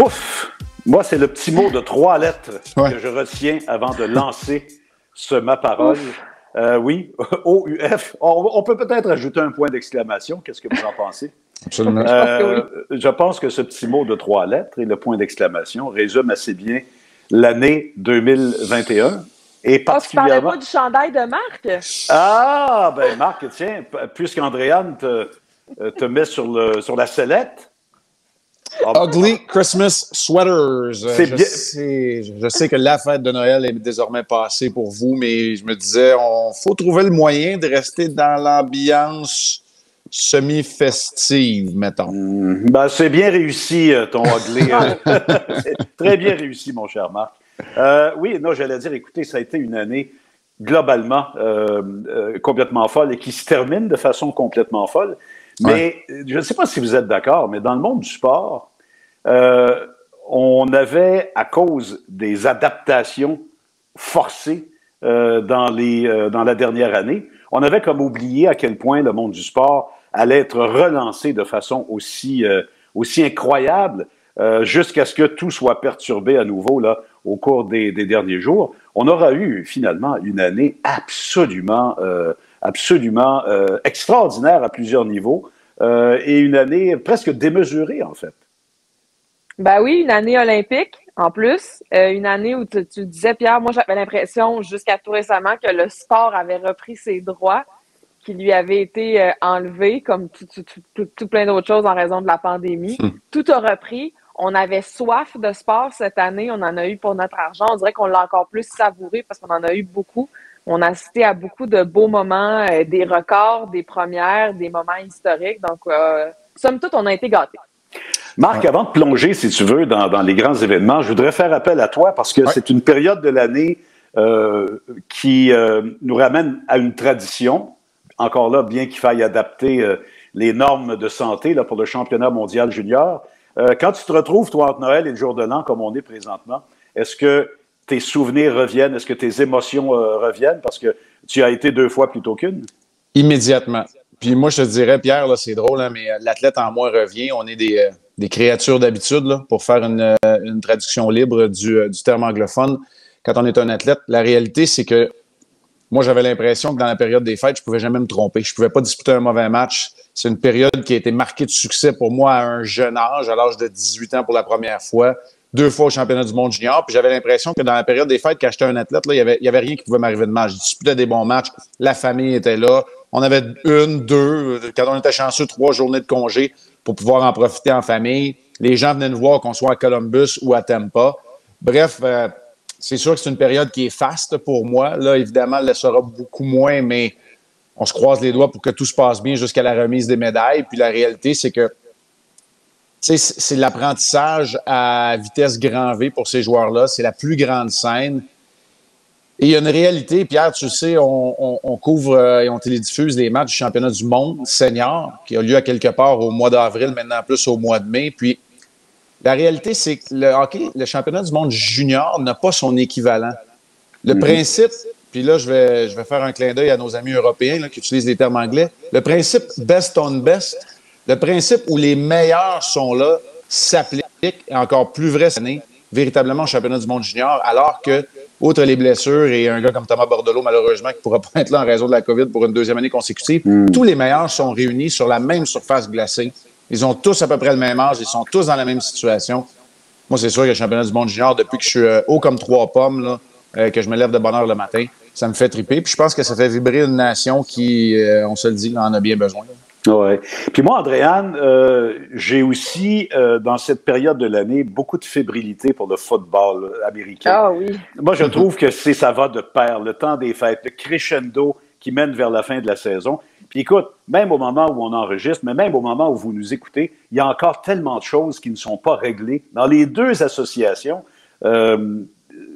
Pouf! Moi, c'est le petit mot de 3 lettres Ouais. que je retiens avant de lancer ma parole. Oui, OUF. On peut peut-être ajouter un point d'exclamation. Qu'est-ce que vous en pensez? Absolument. Je pense que oui. Je pense que ce petit mot de 3 lettres et le point d'exclamation résume assez bien l'année 2021. Et Oh, tu parlais particulièrement... pas du chandail de Marc? Ah, ben Marc, tiens, puisqu'Andréane te met sur la sellette. Ugly Christmas Sweaters. C'est bien. Je sais que la fête de Noël est désormais passée pour vous, mais je me disais, faut trouver le moyen de rester dans l'ambiance semi-festive, mettons. Ben, c'est bien réussi, ton ugly. C'est très bien réussi, mon cher Marc. Oui, non, j'allais dire, écoutez, ça a été une année globalement complètement folle et qui se termine de façon complètement folle. Mais je ne sais pas si vous êtes d'accord, mais dans le monde du sport, on avait, à cause des adaptations forcées dans la dernière année, on avait comme oublié à quel point le monde du sport allait être relancé de façon aussi incroyable jusqu'à ce que tout soit perturbé à nouveau là, au cours des derniers jours. On aura eu finalement une année absolument extraordinaire à plusieurs niveaux et une année presque démesurée, en fait. Ben oui, une année olympique, en plus. Une année où tu disais, Pierre, moi, j'avais l'impression, jusqu'à tout récemment, que le sport avait repris ses droits qui lui avaient été enlevés, comme tout plein d'autres choses en raison de la pandémie. Tout a repris. On avait soif de sport cette année. On en a eu pour notre argent. On dirait qu'on l'a encore plus savouré parce qu'on en a eu beaucoup. On a assisté à beaucoup de beaux moments, des records, des premières, des moments historiques. Donc, somme toute, on a été gâtés. Marc, avant de plonger, si tu veux, dans les grands événements, je voudrais faire appel à toi parce que c'est une période de l'année qui nous ramène à une tradition. Encore là, bien qu'il faille adapter les normes de santé là, pour le championnat mondial junior. Quand tu te retrouves, toi, entre Noël et le jour de l'an, comme on est présentement, est-ce que tes souvenirs reviennent? Est-ce que tes émotions reviennent? Parce que tu as été 2 fois plutôt qu'une. Immédiatement. Puis moi, je te dirais, Pierre, là, c'est drôle, hein, mais l'athlète en moi revient. On est des créatures d'habitude, là, pour faire une traduction libre du terme anglophone. Quand on est un athlète, la réalité, c'est que moi, j'avais l'impression que dans la période des fêtes, je pouvais jamais me tromper. Je pouvais pas disputer un mauvais match. C'est une période qui a été marquée de succès pour moi à un jeune âge, à l'âge de 18 ans pour la première fois, 2 fois au championnat du monde junior. Puis j'avais l'impression que dans la période des fêtes, quand j'étais un athlète, là, il y avait rien qui pouvait m'arriver de mal. Je disputais des bons matchs. La famille était là. On avait 1, 2, quand on était chanceux, 3 journées de congé pour pouvoir en profiter en famille. Les gens venaient nous voir, qu'on soit à Columbus ou à Tampa. Bref, c'est sûr que c'est une période qui est faste pour moi. Là, évidemment, elle le sera beaucoup moins, mais on se croise les doigts pour que tout se passe bien jusqu'à la remise des médailles. Puis la réalité, c'est que c'est l'apprentissage à vitesse grand V pour ces joueurs-là. C'est la plus grande scène. Et il y a une réalité, Pierre, tu le sais, on couvre et on télédiffuse les matchs du championnat du monde senior qui a lieu à quelque part au mois d'avril, maintenant plus au mois de mai. Puis la réalité, c'est que le hockey, le championnat du monde junior n'a pas son équivalent. Le principe, puis là, je vais faire un clin d'œil à nos amis européens là, qui utilisent les termes anglais. Le principe best on best, le principe où les meilleurs sont là, s'applique, et encore plus vrai cette année, véritablement au championnat du monde junior, alors que, outre les blessures et un gars comme Thomas Bordelot, malheureusement, qui ne pourra pas être là en raison de la COVID pour une 2e année consécutive, tous les meilleurs sont réunis sur la même surface glacée. Ils ont tous à peu près le même âge, ils sont tous dans la même situation. Moi, c'est sûr que le championnat du monde junior, depuis que je suis haut comme 3 pommes, là, que je me lève de bonne heure le matin, ça me fait triper. Puis je pense que ça fait vibrer une nation qui, on se le dit, en a bien besoin. Oui. Puis moi, Andréane, j'ai aussi, dans cette période de l'année, beaucoup de fébrilité pour le football américain. Ah oui. Moi, je trouve que ça va de pair, le temps des fêtes, le crescendo qui mène vers la fin de la saison. Puis écoute, même au moment où on enregistre, mais même au moment où vous nous écoutez, il y a encore tellement de choses qui ne sont pas réglées. Dans les 2 associations,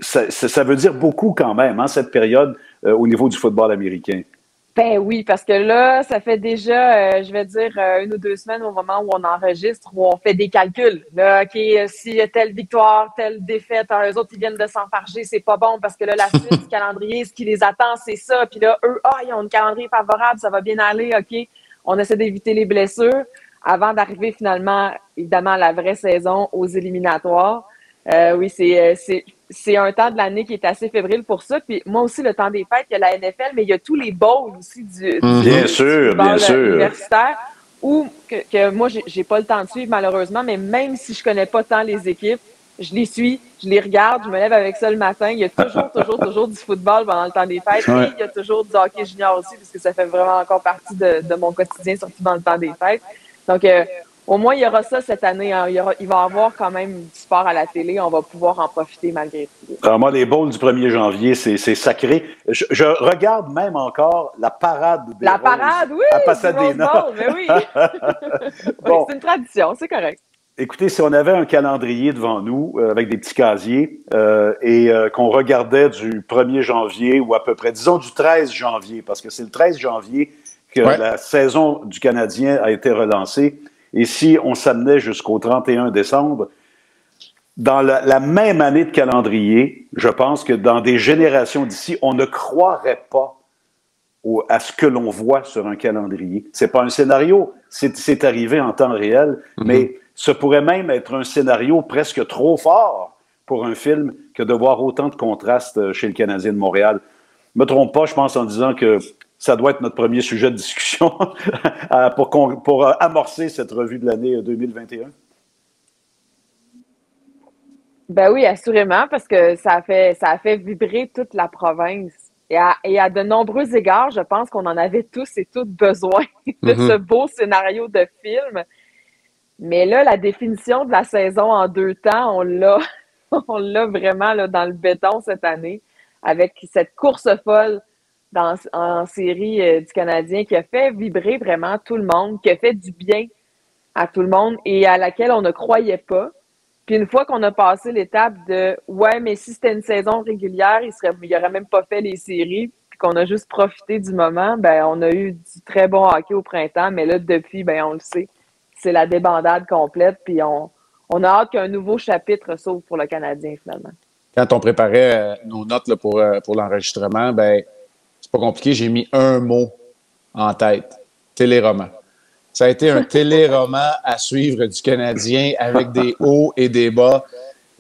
ça veut dire beaucoup quand même, hein, cette période au niveau du football américain. Ben oui, parce que là, ça fait déjà, je vais dire, 1 ou 2 semaines au moment où on enregistre, où on fait des calculs. Là, OK, s'il y a telle victoire, telle défaite, eux autres, ils viennent de s'enfarger, c'est pas bon parce que là, la suite du calendrier, ce qui les attend, c'est ça. Puis là, eux, ils ont un calendrier favorable, ça va bien aller, OK. On essaie d'éviter les blessures. avant d'arriver finalement, évidemment, à la vraie saison, aux éliminatoires. Oui, c'est un temps de l'année qui est assez fébrile pour ça. Puis moi aussi, le temps des fêtes, il y a la NFL, mais il y a tous les bowls aussi du Bien sûr, football bien sûr. universitaire où que moi, j'ai pas le temps de suivre malheureusement, mais même si je connais pas tant les équipes, je les suis, je les regarde, je me lève avec ça le matin. Il y a toujours du football pendant le temps des fêtes. Ouais. Et il y a toujours du hockey junior aussi, parce que ça fait vraiment encore partie de mon quotidien, surtout dans le temps des fêtes. Donc, au moins, il y aura ça cette année. Hein. Il va y avoir quand même du sport à la télé. On va pouvoir en profiter malgré tout. Alors, moi, les bowls du 1er janvier, c'est sacré. Je regarde même encore la parade des La Roses parade, oui! à Pasadena. Rose Bowl, mais oui! Bon. C'est une tradition, c'est correct. Écoutez, si on avait un calendrier devant nous avec des petits casiers et qu'on regardait du 1er janvier ou à peu près, disons du 13 janvier, parce que c'est le 13 janvier que la saison du Canadien a été relancée. Et si on s'amenait jusqu'au 31 décembre, dans la même année de calendrier, je pense que dans des générations d'ici, on ne croirait pas à ce que l'on voit sur un calendrier. C'est pas un scénario, c'est arrivé en temps réel, mais ce pourrait même être un scénario presque trop fort pour un film que de voir autant de contrastes chez le Canadien de Montréal. Je ne me trompe pas, je pense, en disant que ça doit être notre premier sujet de discussion pour amorcer cette revue de l'année 2021. Ben oui, assurément, parce que ça a fait vibrer toute la province. Et à de nombreux égards, je pense qu'on en avait tous et toutes besoin de ce beau scénario de film. Mais là, la définition de la saison en 2 temps, on l'a vraiment là, dans le béton cette année, avec cette course folle en série du Canadien qui a fait vibrer vraiment tout le monde, qui a fait du bien à tout le monde et à laquelle on ne croyait pas. Puis une fois qu'on a passé l'étape de « ouais, mais si c'était une saison régulière, il aurait même pas fait les séries », puis qu'on a juste profité du moment, ben on a eu du très bon hockey au printemps, mais là, depuis, ben on le sait, c'est la débandade complète, puis on a hâte qu'un nouveau chapitre s'ouvre pour le Canadien, finalement. Quand on préparait nos notes là, pour l'enregistrement, ben c'est pas compliqué, j'ai mis un mot en tête, téléroman. Ça a été un téléroman à suivre du Canadien avec des hauts et des bas.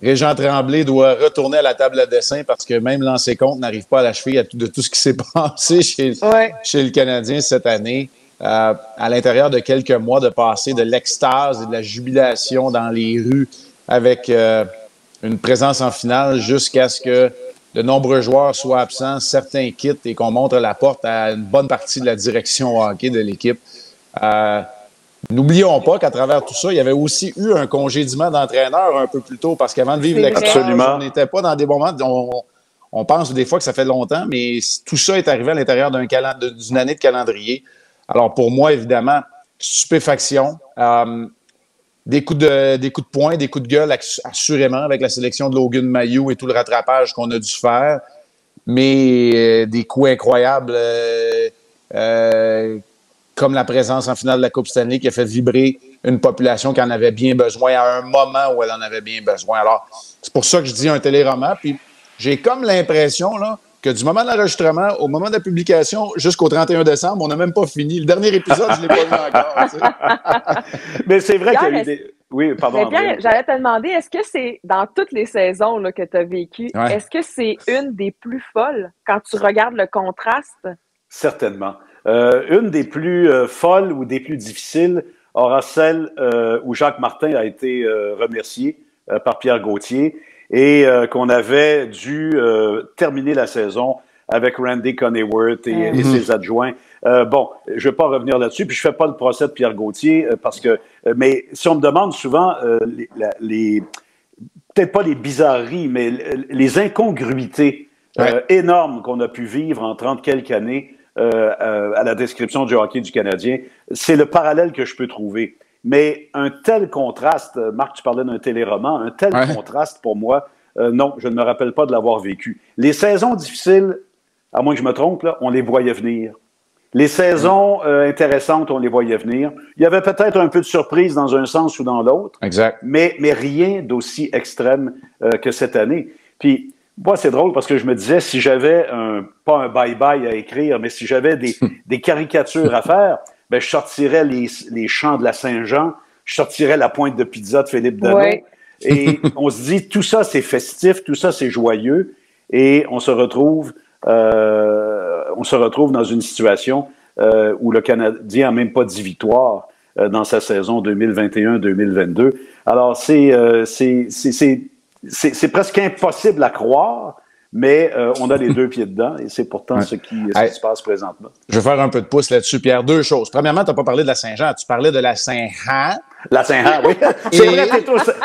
Régent Tremblay doit retourner à la table à dessin parce que même l'ancien compte n'arrive pas à la cheville de tout ce qui s'est passé chez le Canadien cette année. À l'intérieur de quelques mois, de passer de l'extase et de la jubilation dans les rues avec une présence en finale jusqu'à ce que de nombreux joueurs soient absents, certains quittent et qu'on montre la porte à une bonne partie de la direction hockey de l'équipe. N'oublions pas qu'à travers tout ça, il y avait aussi eu un congédiement d'entraîneur un peu plus tôt parce qu'avant de vivre l'extase, on n'était pas dans des moments. On pense des fois que ça fait longtemps, mais tout ça est arrivé à l'intérieur d'une année de calendrier. Alors pour moi, évidemment, stupéfaction, des coups de poing, des coups de gueule assurément avec la sélection de Logan Mailloux et tout le rattrapage qu'on a dû faire, mais des coups incroyables comme la présence en finale de la Coupe Stanley qui a fait vibrer une population qui en avait bien besoin à un moment où elle en avait bien besoin. Alors, c'est pour ça que je dis un téléroman. Puis j'ai comme l'impression là, que du moment de l'enregistrement au moment de la publication jusqu'au 31 décembre, on n'a même pas fini. Le dernier épisode, je ne l'ai pas vu encore. Mais c'est vrai qu'il y a eu des... Oui, pardon. Pierre, j'allais te demander, est-ce que c'est, dans toutes les saisons là, que tu as vécues, est-ce que c'est une des plus folles quand tu regardes le contraste? Certainement. Une des plus folles ou des plus difficiles aura celle où Jacques Martin a été remercié par Pierre Gauthier et qu'on avait dû terminer la saison avec Randy Coneyworth et ses adjoints. Bon, je ne vais pas revenir là-dessus, puis je ne fais pas le procès de Pierre Gauthier parce que... mais si on me demande souvent peut-être pas les bizarreries, mais les incongruités énormes qu'on a pu vivre en 30 quelques années à la description du hockey du Canadien, c'est le parallèle que je peux trouver. Mais un tel contraste, Marc, tu parlais d'un téléroman, un tel contraste pour moi, non, je ne me rappelle pas de l'avoir vécu. Les saisons difficiles, à moins que je me trompe, là, on les voyait venir. Les saisons intéressantes, on les voyait venir. Il y avait peut-être un peu de surprise dans un sens ou dans l'autre, mais rien d'aussi extrême que cette année. Puis, moi, c'est drôle parce que je me disais, si j'avais pas un bye-bye à écrire, mais si j'avais des caricatures à faire, ben, je sortirais les chants de la Saint-Jean, je sortirais la pointe de pizza de Philippe Dano. Ouais. Et on se dit, tout ça, c'est festif, tout ça, c'est joyeux. Et on se retrouve dans une situation où le Canadien n'a même pas 10 victoires dans sa saison 2021-2022. Alors, c'est presque impossible à croire, mais on a les deux pieds dedans et c'est pourtant ce qui se passe présentement. Je vais faire un peu de pouce là-dessus, Pierre. Deux choses. Premièrement, tu n'as pas parlé de la Saint-Jean, tu parlais de la Saint-Jean. La Saint-Jean, oui. C'est vrai,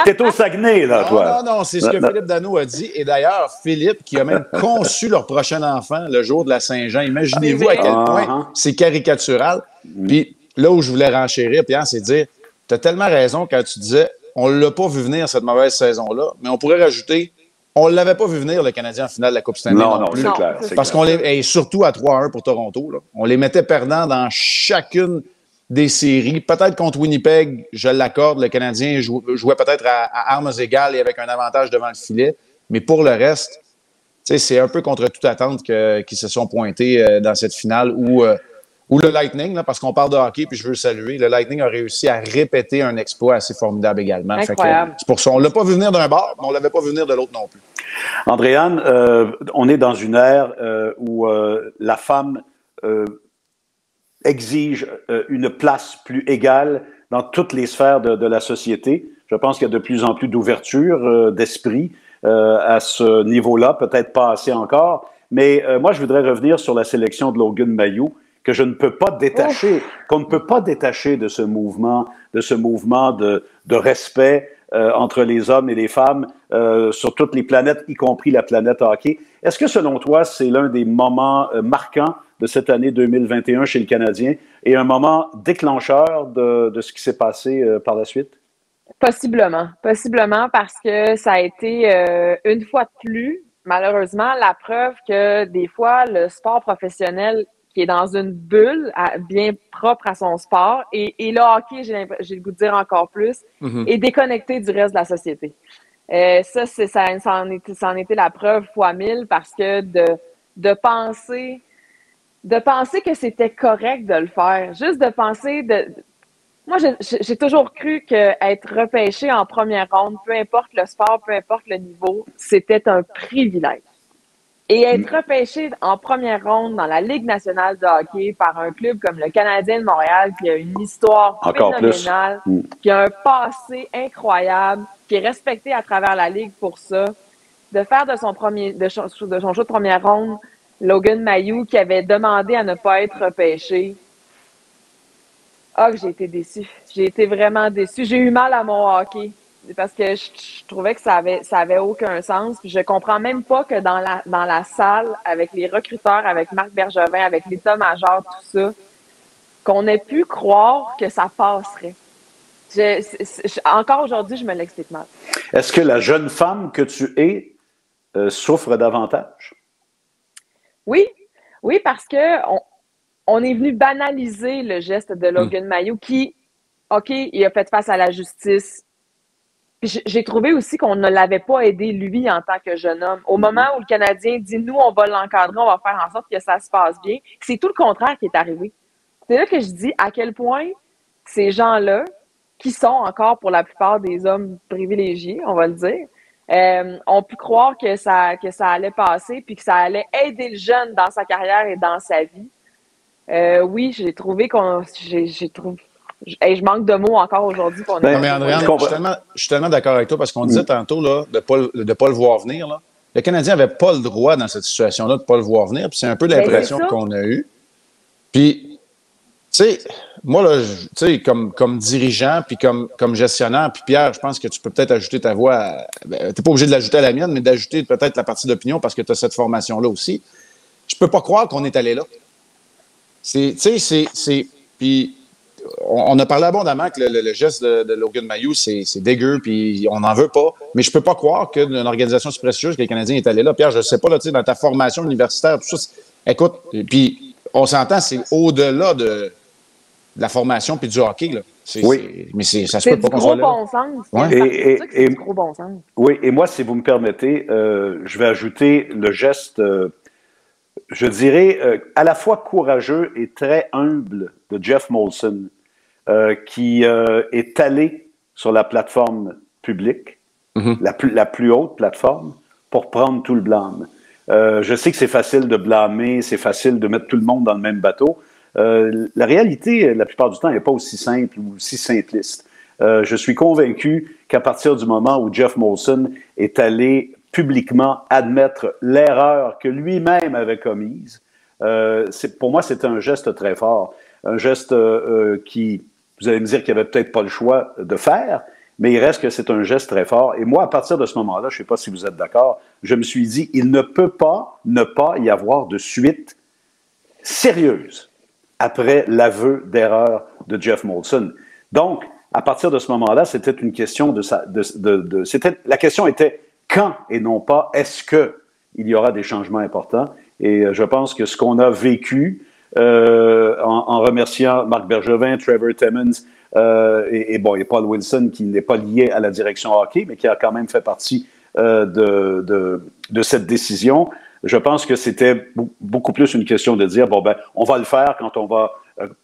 t'es au Saguenay, là, toi. Non, c'est ce que Philippe Dano a dit. Et d'ailleurs, Philippe, qui a même conçu leur prochain enfant le jour de la Saint-Jean, imaginez-vous à quel point c'est caricatural. Puis là où je voulais renchérir, Pierre, c'est de dire, tu as tellement raison quand tu disais, on ne l'a pas vu venir cette mauvaise saison-là, mais on pourrait rajouter, on ne l'avait pas vu venir, le Canadien, en finale de la Coupe Stanley. Non, c'est clair. Parce qu'on et surtout à 3-1 pour Toronto, là, on les mettait perdants dans chacune des séries. Peut-être contre Winnipeg, je l'accorde, le Canadien jouait peut-être à armes égales et avec un avantage devant le filet. Mais pour le reste, c'est un peu contre toute attente qu'ils se sont pointés dans cette finale où le Lightning, là, parce qu'on parle de hockey, puis je veux le saluer, le Lightning a réussi à répéter un exploit assez formidable également. Incroyable. C'est pour ça. On ne l'a pas vu venir d'un bord, mais on ne l'avait pas vu venir de l'autre non plus. Andréane, on est dans une ère où la femme exige une place plus égale dans toutes les sphères de la société. Je pense qu'il y a de plus en plus d'ouverture d'esprit à ce niveau-là, peut-être pas assez encore. Mais moi, je voudrais revenir sur la sélection de Logan Mailloux, que je ne peux pas détacher, qu'on ne peut pas détacher de ce mouvement de respect entre les hommes et les femmes sur toutes les planètes, y compris la planète hockey. Est-ce que, selon toi, c'est l'un des moments marquants de cette année 2021 chez le Canadien et un moment déclencheur de ce qui s'est passé par la suite? Possiblement parce que ça a été une fois de plus, malheureusement, la preuve que des fois, le sport professionnel qui est dans une bulle bien propre à son sport, et le hockey, j'ai le goût de dire encore plus, est déconnecté du reste de la société. Ça en était la preuve fois 1000 parce que de penser que c'était correct de le faire, juste de penser Moi, j'ai toujours cru qu'être repêché en première ronde, peu importe le sport, peu importe le niveau, c'était un privilège. Et être repêché en première ronde dans la Ligue nationale de hockey par un club comme le Canadien de Montréal, qui a une histoire phénoménale, qui a un passé incroyable, qui est respecté à travers la Ligue pour ça, de faire de son choix de première ronde, Logan Mailloux, qui avait demandé à ne pas être repêché. Ah, que j'ai été déçue. J'ai été vraiment déçue. J'ai eu mal à mon hockey parce que je trouvais que ça avait aucun sens. Puis je comprends même pas que dans la salle, avec les recruteurs, avec Marc Bergevin, avec l'état-major, tout ça, qu'on ait pu croire que ça passerait. Encore aujourd'hui, je me l'explique mal. Est-ce que la jeune femme que tu es souffre davantage? Oui, parce que on est venu banaliser le geste de Logan Mailloux qui, OK, il a fait face à la justice. Puis j'ai trouvé aussi qu'on ne l'avait pas aidé, lui, en tant que jeune homme. Au moment où le Canadien dit, nous, on va l'encadrer, on va faire en sorte que ça se passe bien, c'est tout le contraire qui est arrivé. C'est là que je dis à quel point ces gens-là, qui sont encore pour la plupart des hommes privilégiés, on va le dire, ont pu croire que ça allait passer puis que ça allait aider le jeune dans sa carrière et dans sa vie. Oui, j'ai trouvé je manque de mots encore aujourd'hui. Mais Andréane, je suis tellement d'accord avec toi parce qu'on disait tantôt là, de pas le voir venir. Là. Le Canadien n'avait pas le droit dans cette situation-là de ne pas le voir venir. Puis c'est un peu l'impression qu'on a eue. Puis, tu sais, moi, là, comme dirigeant, puis comme gestionnaire, puis Pierre, je pense que tu peux peut-être ajouter ta voix. Tu n'es pas obligé de l'ajouter à la mienne, mais d'ajouter peut-être la partie d'opinion parce que tu as cette formation-là aussi. Je peux pas croire qu'on est allé là. Puis on a parlé abondamment que le geste de Logan Mailloux, c'est dégueu, puis on n'en veut pas. Mais je peux pas croire qu'une organisation si prestigieuse que les Canadiens est allé là. Pierre, je sais pas, là, dans ta formation universitaire, tout ça, écoute, puis on s'entend, c'est au-delà de la formation puis du hockey, là. Mais ça se peut pas qu'on soit là. Bon sens. Ouais. C'est du gros bon sens. Oui, et moi, si vous me permettez, je vais ajouter le geste je dirais, à la fois courageux et très humble de Jeff Molson, qui est allé sur la plateforme publique, la plus haute plateforme, pour prendre tout le blâme. Je sais que c'est facile de blâmer, c'est facile de mettre tout le monde dans le même bateau. La réalité, la plupart du temps, n'est pas aussi simple ou aussi simpliste. Je suis convaincu qu'à partir du moment où Jeff Molson est allé publiquement admettre l'erreur que lui-même avait commise, pour moi, c'est un geste très fort. Un geste qui, vous allez me dire qu'il n'y avait peut-être pas le choix de faire, mais il reste que c'est un geste très fort. Et moi, à partir de ce moment-là, je ne sais pas si vous êtes d'accord, je me suis dit, il ne peut pas ne pas y avoir de suite sérieuse après l'aveu d'erreur de Jeff Molson. Donc, à partir de ce moment-là, c'était une question la question était quand et non pas est-ce qu'il y aura des changements importants. Et je pense que ce qu'on a vécu en remerciant Marc Bergevin, Trevor Timmons et Paul Wilson, qui n'est pas lié à la direction hockey, mais qui a quand même fait partie de cette décision, je pense que c'était beaucoup plus une question de dire, on va le faire quand on va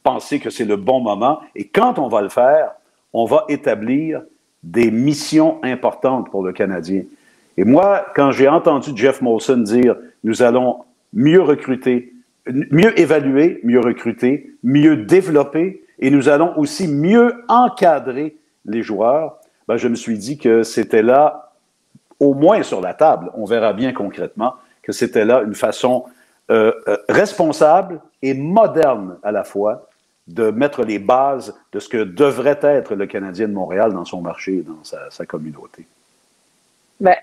penser que c'est le bon moment. Et quand on va le faire, on va établir des missions importantes pour le Canadien. Et moi, quand j'ai entendu Jeff Molson dire, nous allons mieux recruter, mieux évaluer, mieux recruter, mieux développer, et nous allons aussi mieux encadrer les joueurs, je me suis dit que c'était là, au moins sur la table, on verra bien concrètement, que c'était là une façon responsable et moderne à la fois de mettre les bases de ce que devrait être le Canadien de Montréal dans son marché et dans sa communauté.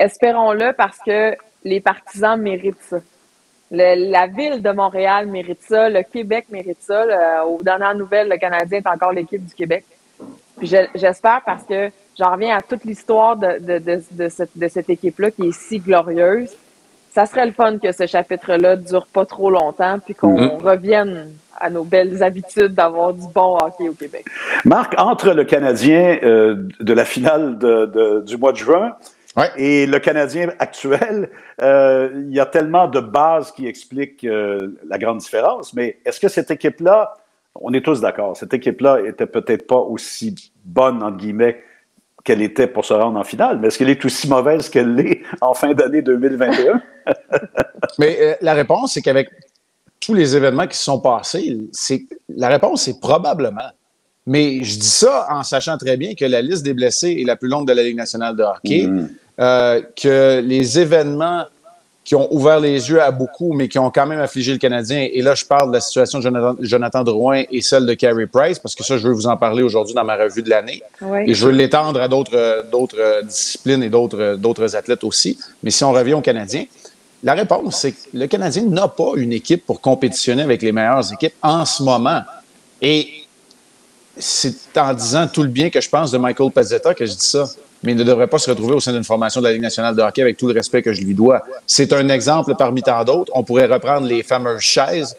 Espérons-le parce que les partisans méritent ça. La ville de Montréal mérite ça, le Québec mérite ça. Aux dernières nouvelles, le Canadien est encore l'équipe du Québec. Puis j'espère parce que j'en reviens à toute l'histoire de cette équipe-là qui est si glorieuse. Ça serait le fun que ce chapitre-là dure pas trop longtemps puis qu'on revienne à nos belles habitudes d'avoir du bon hockey au Québec. Marc, entre le Canadien de la finale du mois de juin et le Canadien actuel, il y a tellement de bases qui expliquent la grande différence, mais est-ce que cette équipe-là, on est tous d'accord, cette équipe-là était peut-être pas aussi bonne, entre guillemets, qu'elle était pour se rendre en finale, mais est-ce qu'elle est aussi mauvaise qu'elle l'est en fin d'année 2021? Mais la réponse, c'est qu'avec tous les événements qui se sont passés, la réponse, c'est probablement. Mais je dis ça en sachant très bien que la liste des blessés est la plus longue de la Ligue nationale de hockey, que les événements qui ont ouvert les yeux à beaucoup, mais qui ont quand même affligé le Canadien, et là, je parle de la situation de Jonathan Drouin et celle de Carey Price, parce que ça, je veux vous en parler aujourd'hui dans ma revue de l'année. Oui. Et je veux l'étendre à d'autres disciplines et d'autres athlètes aussi. Mais si on revient au Canadien, la réponse, c'est que le Canadien n'a pas une équipe pour compétitionner avec les meilleures équipes en ce moment. Et c'est en disant tout le bien que je pense de Michael Pezzetta que je dis ça. Mais il ne devrait pas se retrouver au sein d'une formation de la Ligue nationale de hockey avec tout le respect que je lui dois. C'est un exemple parmi tant d'autres. On pourrait reprendre les fameuses chaises.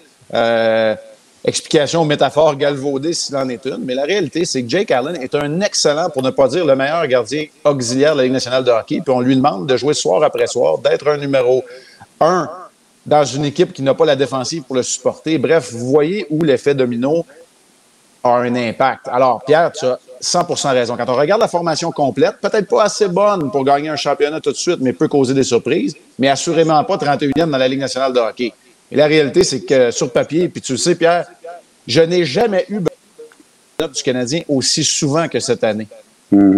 Explication, métaphore galvaudée s'il en est une. Mais la réalité, c'est que Jake Allen est un excellent, pour ne pas dire le meilleur gardien auxiliaire de la Ligue nationale de hockey. Puis on lui demande de jouer soir après soir, d'être un numéro 1 dans une équipe qui n'a pas la défensive pour le supporter. Bref, vous voyez où l'effet domino a un impact. Alors, Pierre, tu as 100% raison. Quand on regarde la formation complète, peut-être pas assez bonne pour gagner un championnat tout de suite, mais peut causer des surprises, mais assurément pas 31e dans la Ligue nationale de hockey. Et la réalité, c'est que sur papier, puis tu le sais, Pierre, je n'ai jamais eu du Canadien aussi souvent que cette année.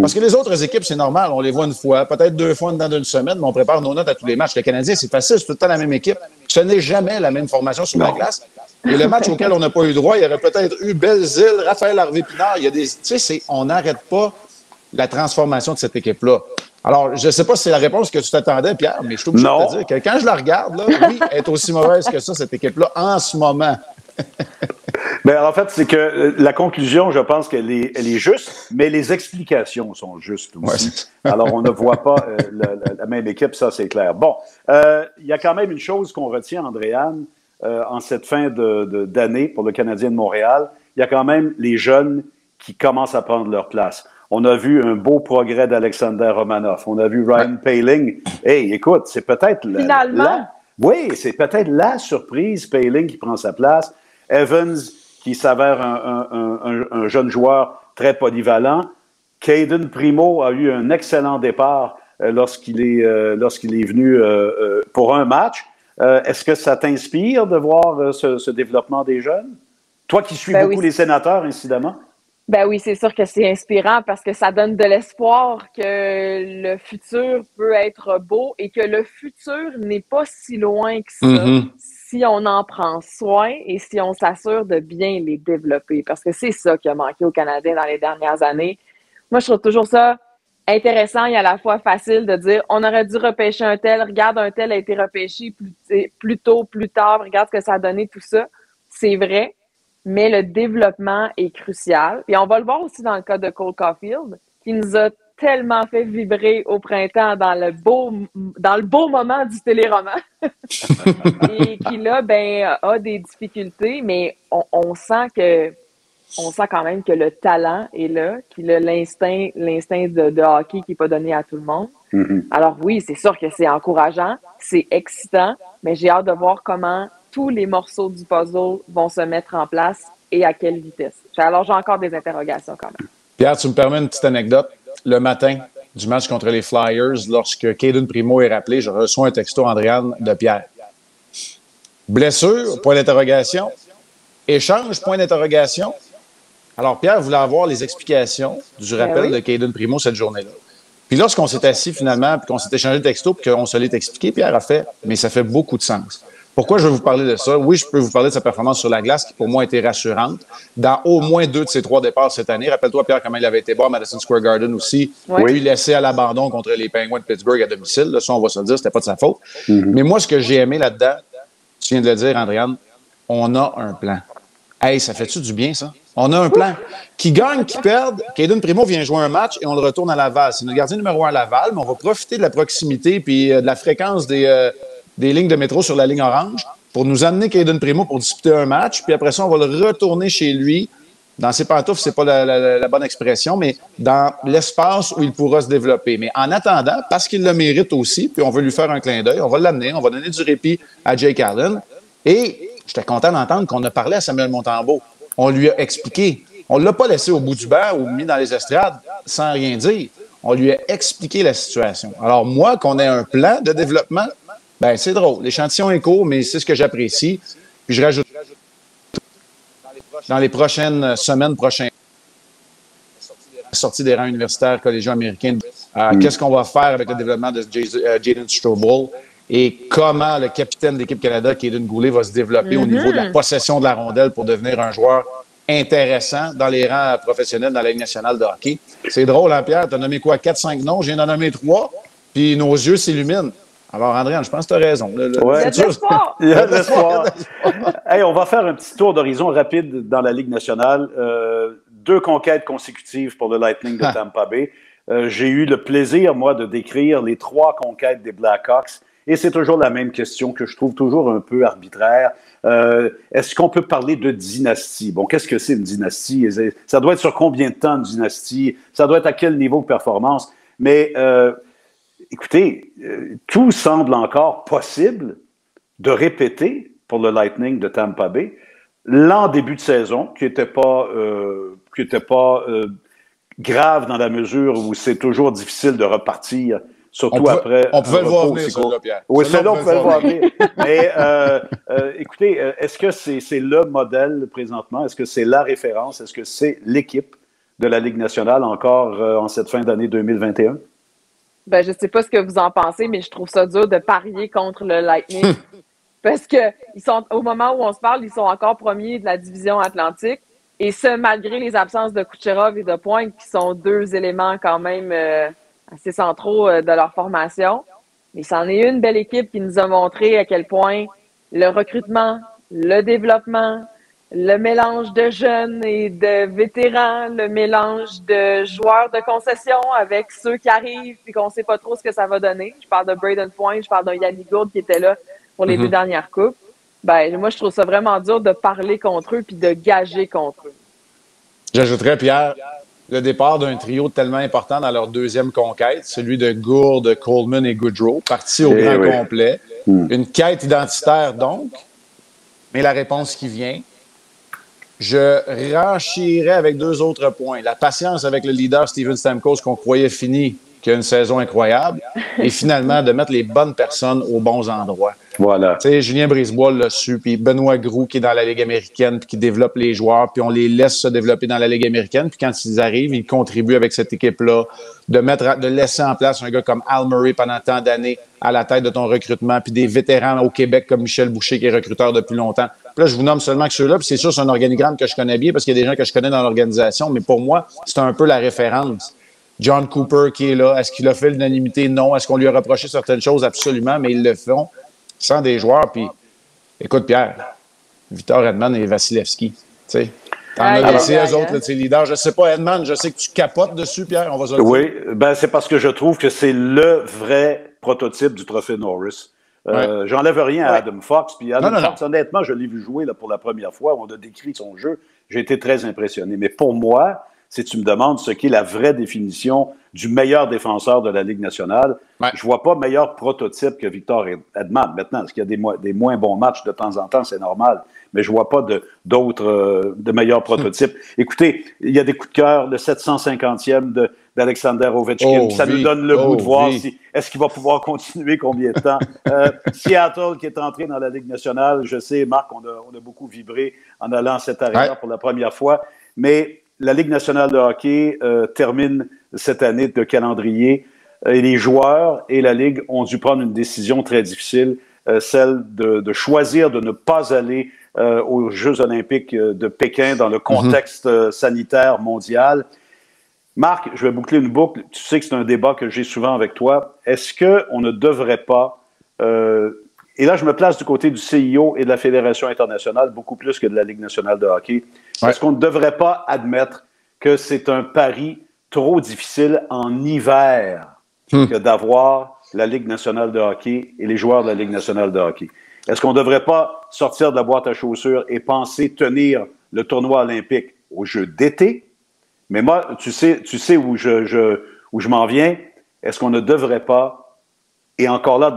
Parce que les autres équipes, c'est normal, on les voit une fois, peut-être 2 fois dans une semaine, mais on prépare nos notes à tous les matchs. Le Canadien, c'est facile, c'est tout le temps la même équipe. Ce n'est jamais la même formation sur la glace. Et le match auquel on n'a pas eu droit, il y aurait peut-être eu Belzile, Raphaël Harvey-Pinard. Il y a des, tu sais, on n'arrête pas la transformation de cette équipe-là. Alors, je ne sais pas si c'est la réponse que tu t'attendais, Pierre, mais je suis obligé de te dire que quand je la regarde, là, oui, elle est aussi mauvaise que ça, cette équipe-là, en ce moment. Bien, en fait, c'est que la conclusion, je pense qu'elle est juste, mais les explications sont justes aussi. Ouais. Alors, on ne voit pas la même équipe, ça, c'est clair. Bon, il y a quand même une chose qu'on retient, Andréane, en cette fin d'année pour le Canadien de Montréal. Il y a quand même les jeunes qui commencent à prendre leur place. On a vu un beau progrès d'Alexander Romanov. On a vu Ryan Poehling. Hey, écoute, c'est peut-être Oui, c'est peut-être la surprise. Poehling qui prend sa place. Evans qui s'avère un jeune joueur très polyvalent. Caden Primo a eu un excellent départ lorsqu'il est venu pour un match. Est-ce que ça t'inspire de voir ce développement des jeunes? Toi qui suis beaucoup les Sénateurs, incidemment. Ben oui, c'est sûr que c'est inspirant parce que ça donne de l'espoir que le futur peut être beau et que le futur n'est pas si loin que ça si on en prend soin et si on s'assure de bien les développer. Parce que c'est ça qui a manqué aux Canadiens dans les dernières années. Moi, je trouve toujours ça intéressant et à la fois facile de dire on aurait dû repêcher un tel, regarde, un tel a été repêché plus tôt, plus tard, regarde ce que ça a donné, tout ça. C'est vrai. Mais le développement est crucial. Et on va le voir aussi dans le cas de Cole Caulfield, qui nous a tellement fait vibrer au printemps dans le beau moment du téléroman. Et qui, là, a des difficultés, mais on sent quand même que le talent est là, qu'il a l'instinct de hockey qui n'est pas donné à tout le monde. Alors oui, c'est sûr que c'est encourageant, c'est excitant, mais j'ai hâte de voir comment tous les morceaux du puzzle vont se mettre en place et à quelle vitesse. Alors, j'ai encore des interrogations quand même. Pierre, tu me permets une petite anecdote. Le matin du match contre les Flyers, lorsque Caden Primo est rappelé, je reçois un texto, Andréane, de Pierre. Blessure, point d'interrogation. Échange, point d'interrogation. Alors, Pierre voulait avoir les explications du rappel de Caden Primo cette journée-là. Puis lorsqu'on s'est assis finalement, puis qu'on s'est échangé le texto, puis qu'on se l'est expliqué, Pierre a fait « Mais ça fait beaucoup de sens ». Pourquoi je vais vous parler de ça? Oui, je peux vous parler de sa performance sur la glace qui, pour moi, a été rassurante. Dans au moins 2 de ses 3 départs cette année. Rappelle-toi, Pierre, comment il avait été bon à Madison Square Garden aussi. Puis laissé à l'abandon contre les Penguins de Pittsburgh à domicile. Là, ça, on va se le dire, c'était pas de sa faute. Mais moi, ce que j'ai aimé là-dedans, tu viens de le dire, Andréane, on a un plan. Hey, ça fait-tu du bien, ça? On a un plan. Qui gagne, qui perde. Caden Primo vient jouer un match et on le retourne à Laval. C'est notre gardien numéro 1 à Laval, mais on va profiter de la proximité puis de la fréquence des lignes de métro sur la ligne orange pour nous amener Caden Primo pour disputer un match. Puis après ça, on va le retourner chez lui, dans ses pantoufles, c'est pas la bonne expression, mais dans l'espace où il pourra se développer. Mais en attendant, parce qu'il le mérite aussi, puis on veut lui faire un clin d'œil, on va l'amener, on va donner du répit à Jake Allen. Et j'étais content d'entendre qu'on a parlé à Samuel Montembeault. On lui a expliqué. On ne l'a pas laissé au bout du banc ou mis dans les estrades sans rien dire. On lui a expliqué la situation. Alors moi, qu'on ait un plan de développement, ben c'est drôle. L'échantillon est court, mais c'est ce que j'apprécie. Puis je rajoute dans les prochaines semaines, sortie des rangs universitaires collégiaux américains, qu'est-ce qu'on va faire avec le développement de Jayden Strobel et comment le capitaine de l'équipe Canada, Caden Goulet, va se développer au niveau de la possession de la rondelle pour devenir un joueur intéressant dans les rangs professionnels dans la Ligue nationale de hockey. C'est drôle, hein, Pierre? Tu as nommé quoi? 4-5 noms? Je viens d'en nommer 3, puis nos yeux s'illuminent. Alors, Andréane, je pense que tu as raison. Il y a de l'espoir. Il y a de l'espoir. Hey, on va faire un petit tour d'horizon rapide dans la Ligue nationale. 2 conquêtes consécutives pour le Lightning de Tampa Bay. J'ai eu le plaisir, moi, de décrire les 3 conquêtes des Blackhawks. Et c'est toujours la même question que je trouve toujours un peu arbitraire. Est-ce qu'on peut parler de dynastie? Bon, qu'est-ce que c'est une dynastie? Ça doit être sur combien de temps une dynastie? Ça doit être à quel niveau de performance? Mais écoutez, tout semble encore possible de répéter pour le Lightning de Tampa Bay l'an début de saison, qui n'était pas grave dans la mesure où c'est toujours difficile de repartir. Surtout après. On pouvait le voir venir, celui-là, Pierre. Oui, celui-là, on pouvait le voir venir. Mais écoutez, est-ce que c'est le modèle présentement? Est-ce que c'est la référence? Est-ce que c'est l'équipe de la Ligue nationale encore en cette fin d'année 2021? Ben, je ne sais pas ce que vous en pensez, mais je trouve ça dur de parier contre le Lightning. Parce que au moment où on se parle, ils sont encore premiers de la division Atlantique. Et ce, malgré les absences de Kucherov et de Pointe, qui sont 2 éléments quand même assez centraux de leur formation. Mais c'en est une belle équipe qui nous a montré à quel point le recrutement, le développement, le mélange de jeunes et de vétérans, le mélange de joueurs de concession avec ceux qui arrivent et qu'on ne sait pas trop ce que ça va donner. Je parle de Braden Point, je parle d'un Yannick Gourde qui était là pour les 2 dernières coupes. Ben, moi, je trouve ça vraiment dur de parler contre eux puis de gager contre eux. J'ajouterais, Pierre, le départ d'un trio tellement important dans leur 2e conquête, celui de Gourde, Coleman et Goodrow, parti au grand complet. Une quête identitaire, donc, mais la réponse qui vient, je renchirais avec 2 autres points. La patience avec le leader Steven Stamkos, qu'on croyait fini, qui a une saison incroyable, et finalement de mettre les bonnes personnes aux bons endroits. Voilà. Tu sais, Julien Brisebois l'a su, puis Benoît Groux qui est dans la Ligue américaine, puis qui développe les joueurs, puis on les laisse se développer dans la Ligue américaine, puis quand ils arrivent, ils contribuent avec cette équipe-là, de laisser en place un gars comme Al Murray pendant tant d'années à la tête de ton recrutement, puis des vétérans au Québec comme Michel Boucher qui est recruteur depuis longtemps. Puis là, je vous nomme seulement que ceux-là, puis c'est sûr, c'est un organigramme que je connais bien parce qu'il y a des gens que je connais dans l'organisation, mais pour moi, c'est un peu la référence. John Cooper qui est là, est-ce qu'il a fait l'unanimité? Non. Est-ce qu'on lui a reproché certaines choses? Absolument, mais ils le font sans des joueurs. Puis, écoute, Pierre, Victor Edman et Vasilevski, tu sais, t'en as laissé eux autres, là, tes leaders. Je sais pas, Edman, je sais que tu capotes dessus, Pierre, on va se le dire. Oui, ben c'est parce que je trouve que c'est le vrai prototype du trophée Norris. J'enlève rien à Adam Fox. Puis Adam Fox, honnêtement, je l'ai vu jouer là, pour la première fois. On a décrit son jeu. J'ai été très impressionné. Mais pour moi, si tu me demandes ce qu'est la vraie définition du meilleur défenseur de la Ligue nationale, je vois pas meilleur prototype que Victor Edman. Maintenant, est-ce qu'il y a des moins bons matchs de temps en temps? C'est normal. Mais je vois pas d'autres de meilleurs prototypes. Écoutez, il y a des coups de cœur. Le 750e d'Alexander Ovechkin. Ça nous donne le goût de voir est-ce qu'il va pouvoir continuer combien de temps. Seattle qui est entré dans la Ligue nationale. Je sais, Marc, on a beaucoup vibré en allant à cette arena pour la première fois. Mais la Ligue nationale de hockey termine cette année de calendrier et les joueurs et la Ligue ont dû prendre une décision très difficile, celle de choisir de ne pas aller aux Jeux olympiques de Pékin dans le contexte sanitaire mondial. Marc, je vais boucler une boucle. Tu sais que c'est un débat que j'ai souvent avec toi. Est-ce qu'on ne devrait pas, et là je me place du côté du CIO et de la Fédération internationale, beaucoup plus que de la Ligue nationale de hockey, est-ce qu'on ne devrait pas admettre que c'est un pari trop difficile en hiver que d'avoir la Ligue nationale de hockey et les joueurs de la Ligue nationale de hockey? Est-ce qu'on ne devrait pas sortir de la boîte à chaussures et penser tenir le tournoi olympique aux Jeux d'été? Mais moi, tu sais où je m'en viens. Est-ce qu'on ne devrait pas, et encore là,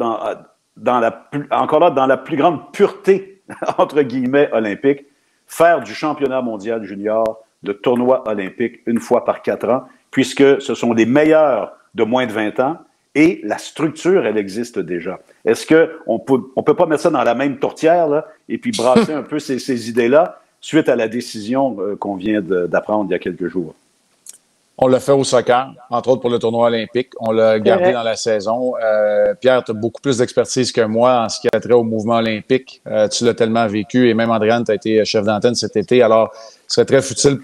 dans la plus grande pureté, entre guillemets, olympique, faire du championnat mondial junior le tournoi olympique une fois par 4 ans, puisque ce sont les meilleurs de moins de 20 ans et la structure, elle existe déjà. Est-ce qu'on peut pas mettre ça dans la même tourtière là, et puis brasser un peu ces idées-là suite à la décision qu'on vient d'apprendre il y a quelques jours? On l'a fait au soccer, entre autres pour le tournoi olympique. On l'a gardé dans la saison. Pierre, tu as beaucoup plus d'expertise que moi en ce qui a trait au mouvement olympique. Tu l'as tellement vécu et même Andréane, tu as été chef d'antenne cet été. Alors, ce serait très futile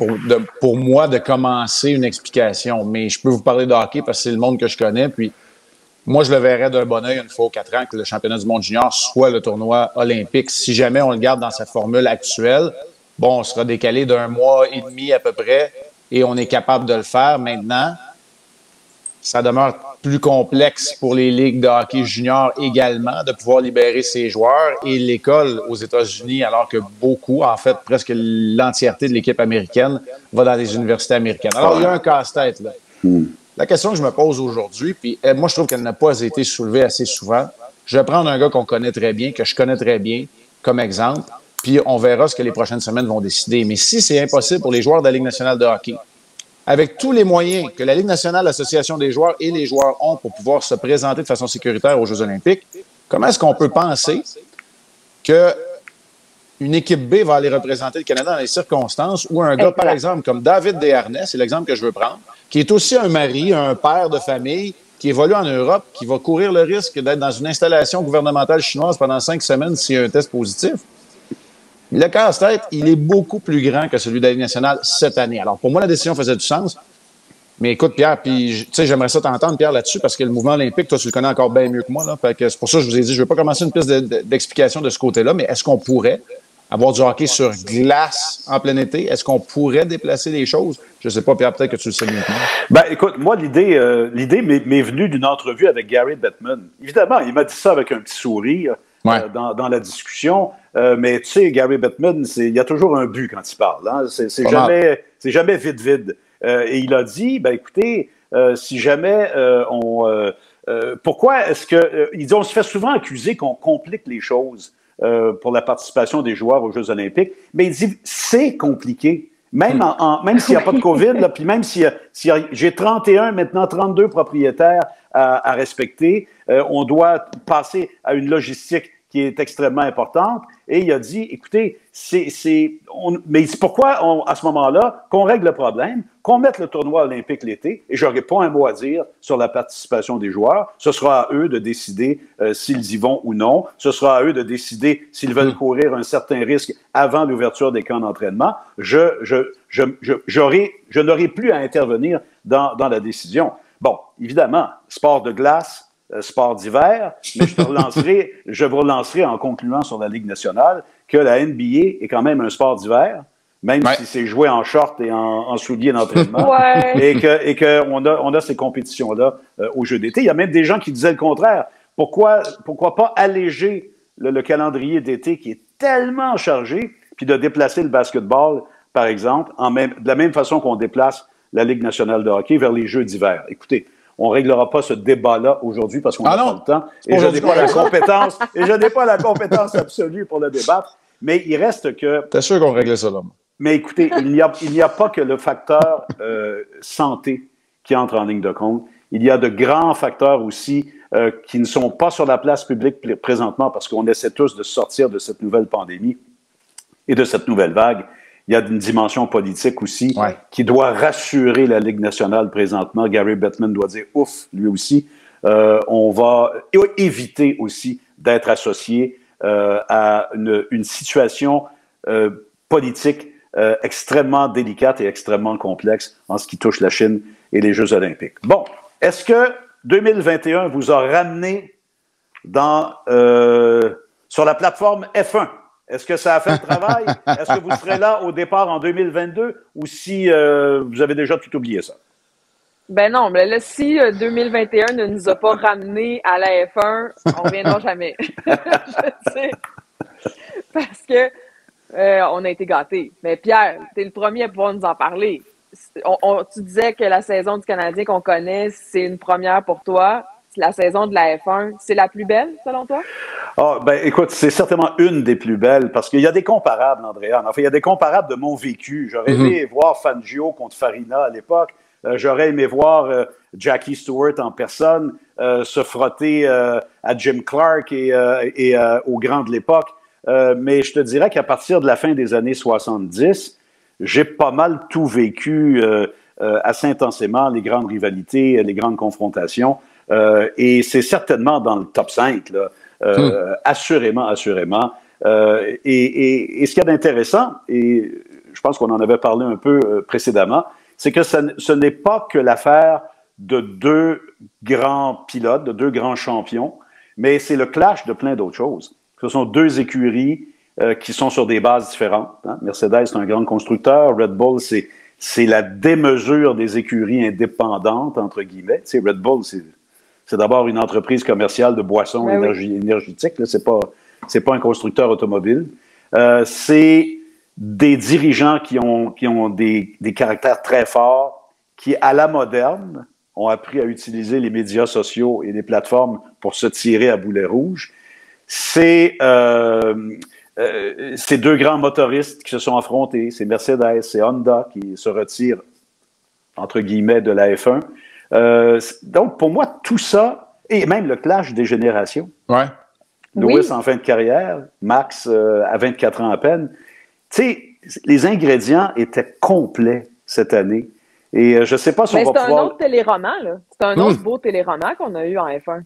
pour moi de commencer une explication. Mais je peux vous parler de hockey parce que c'est le monde que je connais. Puis, moi, je le verrais d'un bon œil une fois aux 4 ans que le championnat du monde junior soit le tournoi olympique. Si jamais on le garde dans sa formule actuelle, bon, on sera décalé d'1 mois et demi à peu près. Et on est capable de le faire. Maintenant, ça demeure plus complexe pour les ligues de hockey junior également de pouvoir libérer ses joueurs. Et l'école aux États-Unis, alors que beaucoup, en fait, presque l'entièreté de l'équipe américaine va dans les universités américaines. Alors, il y a un casse-tête, là. La question que je me pose aujourd'hui, puis moi, je trouve qu'elle n'a pas été soulevée assez souvent. Je vais prendre un gars qu'on connaît très bien, que je connais très bien, comme exemple. Puis on verra ce que les prochaines semaines vont décider. Mais si c'est impossible pour les joueurs de la Ligue nationale de hockey, avec tous les moyens que la Ligue nationale, l'Association des joueurs et les joueurs ont pour pouvoir se présenter de façon sécuritaire aux Jeux olympiques, comment est-ce qu'on peut penser qu'une équipe B va aller représenter le Canada dans les circonstances où un gars, par exemple, comme David Desharnais, c'est l'exemple que je veux prendre, qui est aussi un mari, un père de famille, qui évolue en Europe, qui va courir le risque d'être dans une installation gouvernementale chinoise pendant 5 semaines s'il y a un test positif? Le casse-tête, il est beaucoup plus grand que celui de la Ligue nationale cette année. Alors, pour moi, la décision faisait du sens. Mais écoute, Pierre, puis tu sais, j'aimerais ça t'entendre, Pierre, là-dessus, parce que le mouvement olympique, toi, tu le connais encore bien mieux que moi. Là, fait que c'est pour ça que je vous ai dit, je ne vais pas commencer une piste d'explication de ce côté-là, mais est-ce qu'on pourrait avoir du hockey sur glace en plein été? Est-ce qu'on pourrait déplacer les choses? Je ne sais pas, Pierre, peut-être que tu le sais mieux que moi. Ben, écoute, moi, l'idée m'est venue d'une entrevue avec Gary Bettman. Évidemment, il m'a dit ça avec un petit sourire. Dans la discussion. Mais tu sais, Gary Bettman, il y a toujours un but quand il parle. Hein? C'est jamais vide. Et il a dit, ben écoutez, si jamais pourquoi est-ce que... on se fait souvent accuser qu'on complique les choses pour la participation des joueurs aux Jeux olympiques, mais il dit c'est compliqué. Même, même s'il n'y a pas de COVID, là, puis même si j'ai 31, maintenant 32 propriétaires à respecter, on doit passer à une logistique qui est extrêmement importante. Et il a dit, écoutez, mais c'est pourquoi, à ce moment-là, qu'on règle le problème, qu'on mette le tournoi olympique l'été, et je n'aurai pas un mot à dire sur la participation des joueurs. Ce sera à eux de décider s'ils y vont ou non. Ce sera à eux de décider s'ils veulent courir un certain risque avant l'ouverture des camps d'entraînement. Je n'aurai plus à intervenir dans la décision. Bon, évidemment, sport de glace, sport d'hiver, mais je vous relancerai en concluant sur la Ligue nationale que la NBA est quand même un sport d'hiver, même si c'est joué en short et en souliers d'entraînement, et qu'on a ces compétitions-là aux Jeux d'été. Il y a même des gens qui disaient le contraire. Pourquoi pas alléger le calendrier d'été qui est tellement chargé, puis de déplacer le basketball, par exemple, de la même façon qu'on déplace la Ligue nationale de hockey vers les Jeux d'hiver. Écoutez, on ne réglera pas ce débat-là aujourd'hui parce qu'on n'a pas le temps. Et je n'ai pas la compétence absolue pour le débattre. Mais il reste que... T'es sûr qu'on réglait ça là? Mais écoutez, il n'y a pas que le facteur santé qui entre en ligne de compte. Il y a de grands facteurs aussi qui ne sont pas sur la place publique présentement parce qu'on essaie tous de sortir de cette nouvelle pandémie et de cette nouvelle vague. Il y a une dimension politique aussi qui doit rassurer la Ligue nationale présentement. Gary Bettman doit dire ouf, lui aussi. On va éviter aussi d'être associé à une situation politique extrêmement délicate et extrêmement complexe en ce qui touche la Chine et les Jeux olympiques. Bon, est-ce que 2021 vous a ramené sur la plateforme F1? Est-ce que ça a fait le travail? Est-ce que vous serez là au départ en 2022 ou si vous avez déjà tout oublié ça? Ben non, mais là, si 2021 ne nous a pas ramenés à la F1, on ne reviendra jamais. Je sais. Parce que on a été gâtés. Mais Pierre, tu es le premier à pouvoir nous en parler. Tu disais que la saison du Canadien qu'on connaît, c'est une première pour toi. La saison de la F1, c'est la plus belle, selon toi? Ah, ben, écoute, c'est certainement une des plus belles parce qu'il y a des comparables, Andréane. Enfin, il y a des comparables de mon vécu. J'aurais aimé voir Fangio contre Farina à l'époque. J'aurais aimé voir Jackie Stewart en personne se frotter à Jim Clark et aux grands de l'époque. Mais je te dirais qu'à partir de la fin des années 70, j'ai pas mal tout vécu assez intensément, les grandes rivalités, les grandes confrontations. Et c'est certainement dans le top 5, là, assurément. Et ce qu'il y a d'intéressant, et je pense qu'on en avait parlé un peu précédemment, c'est que ce n'est pas que l'affaire de deux grands pilotes, de deux grands champions, mais c'est le clash de plein d'autres choses. Ce sont deux écuries qui sont sur des bases différentes. Hein. Mercedes, c'est un grand constructeur. Red Bull, c'est la démesure des écuries indépendantes, entre guillemets. Tu sais, Red Bull, c'est d'abord une entreprise commerciale de boissons énergétiques. C'est pas un constructeur automobile. C'est des dirigeants qui ont des caractères très forts, qui, à la moderne, ont appris à utiliser les médias sociaux et les plateformes pour se tirer à boulet rouge. C'est deux grands motoristes qui se sont affrontés. C'est Mercedes, c'est Honda qui se retirent, entre guillemets, de la F1. Donc, pour moi, tout ça, et même le clash des générations. Lewis en fin de carrière, Max à 24 ans à peine. Tu sais, les ingrédients étaient complets cette année. Et je ne sais pas si on va pouvoir... C'est un autre téléroman, là. C'est un autre beau téléroman qu'on a eu en F1.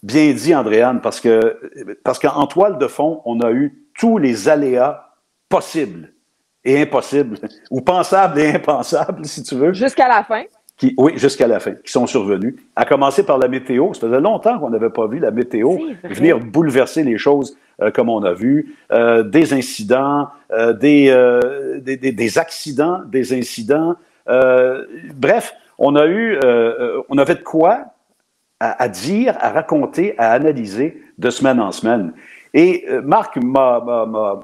Bien dit, Andréane, parce qu'en toile de fond, on a eu tous les aléas possibles et impossibles, ou pensables et impensables, si tu veux. Jusqu'à la fin. Oui, jusqu'à la fin, qui sont survenus. À commencer par la météo. Ça faisait longtemps qu'on n'avait pas vu la météo venir bouleverser les choses comme on a vu. Des incidents, des accidents, des incidents. Bref, on avait de quoi à dire, à raconter, à analyser de semaine en semaine. Et Marc m'a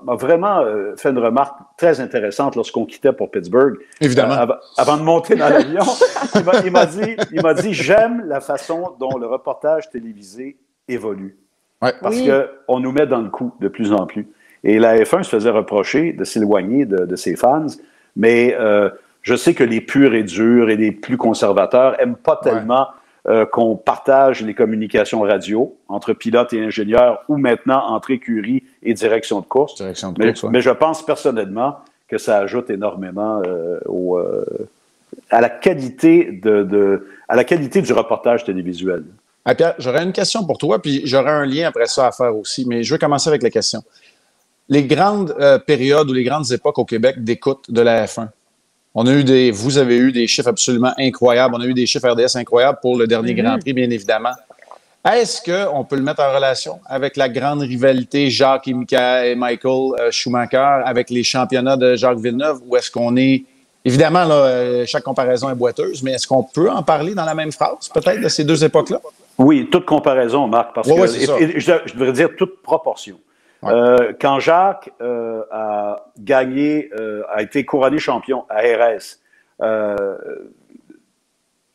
vraiment fait une remarque très intéressante lorsqu'on quittait pour Pittsburgh. Évidemment. Avant de monter dans l'avion, il m'a dit, j'aime la façon dont le reportage télévisé évolue. Ouais. Parce qu'on nous met dans le coup de plus en plus. Et la F1 se faisait reprocher de s'éloigner de ses fans, mais je sais que les purs et durs et les plus conservateurs n'aiment pas tellement qu'on partage les communications radio entre pilotes et ingénieurs ou maintenant entre écurie et direction de course. Mais je pense personnellement que ça ajoute énormément à la qualité du reportage télévisuel. Ah, Pierre, j'aurais une question pour toi, puis j'aurais un lien après ça à faire aussi, mais je vais commencer avec la question. Les grandes périodes ou les grandes époques au Québec d'écoute de la F1, vous avez eu des chiffres absolument incroyables. On a eu des chiffres RDS incroyables pour le dernier Grand Prix, bien évidemment. Est-ce qu'on peut le mettre en relation avec la grande rivalité Jacques et Michael Schumacher, avec les championnats de Jacques Villeneuve, ou est-ce qu'on est... Évidemment, là, chaque comparaison est boiteuse, mais est-ce qu'on peut en parler dans la même phrase, peut-être, de ces deux époques-là? Oui, toute comparaison, Marc, parce que je devrais dire toute proportion. Ouais. Quand Jacques a gagné, a été couronné champion à RS,